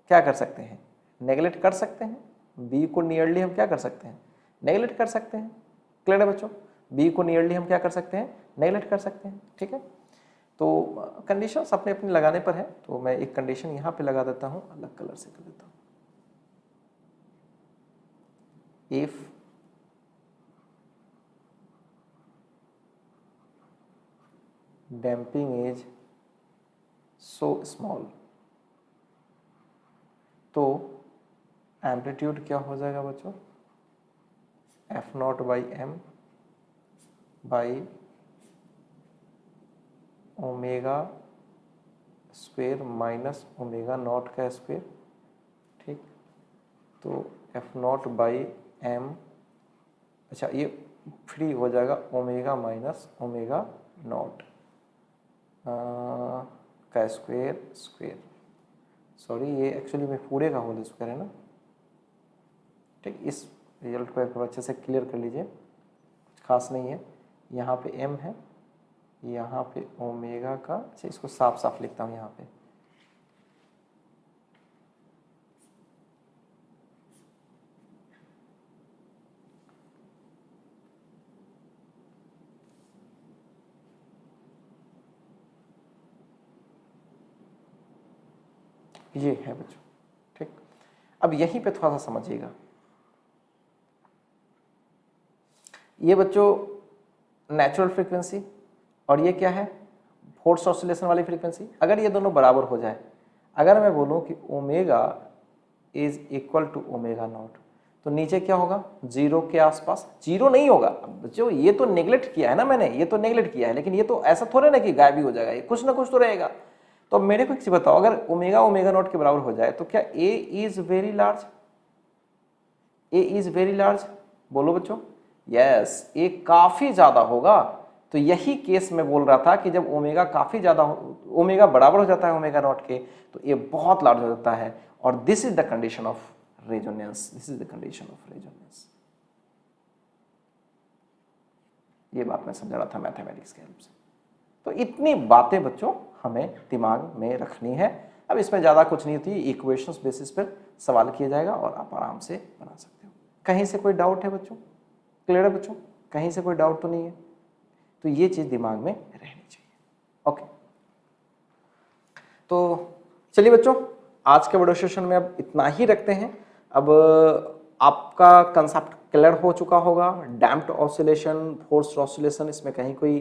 क्या कर सकते हैं? नेगलेक्ट कर सकते हैं। बी को नियरली हम क्या कर सकते हैं? नेगलेक्ट कर सकते हैं। क्लियर है बच्चों? बी को नियरली हम क्या कर सकते हैं? नेगलेक्ट कर सकते हैं। ठीक है, तो कंडीशंस अपने अपने लगाने पर है, तो मैं एक कंडीशन यहाँ पे लगा देता हूँ, अलग कलर से कर देता हूँ। If damping is so small, तो एम्पलीट्यूड क्या हो जाएगा बच्चों? F0/m by omega square minus omega naught का स्क्वेयर, ठीक। तो एफ नॉट बाई एम, अच्छा ये फ्री हो जाएगा ओमेगा माइनस ओमेगा नॉट का स्क्वेयर स्क्वेयर, सॉरी ये एक्चुअली में पूरे का होल स्क्वायर है ना, ठीक। इस रिजल्ट को एक बार अच्छे से क्लियर कर लीजिए, कुछ खास नहीं है। यहाँ पे m है, यहाँ पे ओमेगा का, अच्छा इसको साफ साफ लिखता हूँ यहाँ पे, ये है बच्चों, ठीक। अब यहीं पे थोड़ा सा समझिएगा, ये बच्चों नेचुरल फ्रीक्वेंसी और ये क्या है, फोर्स ऑसिलेशन वाली फ्रीक्वेंसी। अगर ये दोनों बराबर हो जाए, अगर मैं बोलूं कि omega is equal to omega naught, तो नीचे क्या होगा, जीरो के आसपास। जीरो नहीं होगा बच्चों, ये तो नेग्लेक्ट किया है ना मैंने, ये तो नेग्लेक्ट किया है, लेकिन ये तो ऐसा थोड़े ना कि गायब ही हो जाएगा, ये कुछ ना कुछ तो रहेगा। तो अब मेरे को एक चीज बताओ, अगर ओमेगा ओमेगा नॉट के बराबर हो जाए तो क्या a is very large, a is very large, बोलो बच्चों। यस, ए काफी ज्यादा होगा। तो यही केस में बोल रहा था कि जब ओमेगा काफी ज्यादा, ओमेगा बराबर हो जाता है ओमेगा नॉट के, तो ये बहुत लार्ज हो जाता है, और this is the condition of resonance, this is the condition of resonance. ये बात मैं समझा रहा था मैथमेटिक्स के हेल्प से। तो इतनी बातें बच्चों हमें दिमाग में रखनी है। अब इसमें ज्यादा कुछ नहीं होती, इक्वेशंस बेसिस पर सवाल किया जाएगा और आप आराम से बना सकते हो। कहीं से कोई डाउट है बच्चों, क्लियर है बच्चों, कहीं से कोई डाउट तो नहीं है, तो ये चीज दिमाग में रहनी चाहिए। ओके, तो चलिए बच्चों, आज के वीडियो सेशन में अब इतना ही रखते हैं। अब आपका कंसेप्ट क्लियर हो चुका होगा, डैम्प्ड ऑसिलेशन, फोर्स्ड ऑसिलेशन, इसमें कहीं कोई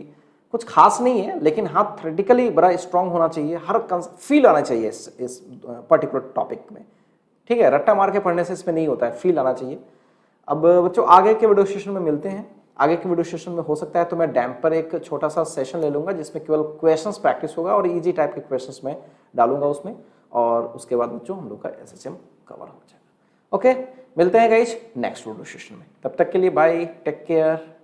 कुछ खास नहीं है, लेकिन हाँ थ्योरेटिकली बड़ा स्ट्रांग होना चाहिए, हर फील आना चाहिए इस पर्टिकुलर टॉपिक में, ठीक है। रट्टा मार के पढ़ने से इसमें नहीं होता है, फील आना चाहिए। अब बच्चों आगे के वीडियो सेशन में मिलते हैं। आगे के वीडियो सेशन में हो सकता है तो मैं डैम्प पर एक छोटा सा सेशन ले लूंगा, जिसमें केवल क्वेश्चंस प्रैक्टिस होगा और इजी टाइप के क्वेश्चंस मैं डालूंगा उसमें, और उसके बाद बच्चों हम लोग का SHM कवर हो जाएगा। ओके, मिलते हैं गाइस नेक्स्ट वीडियो सेशन में, तब तक के लिए बाय, टेक केयर।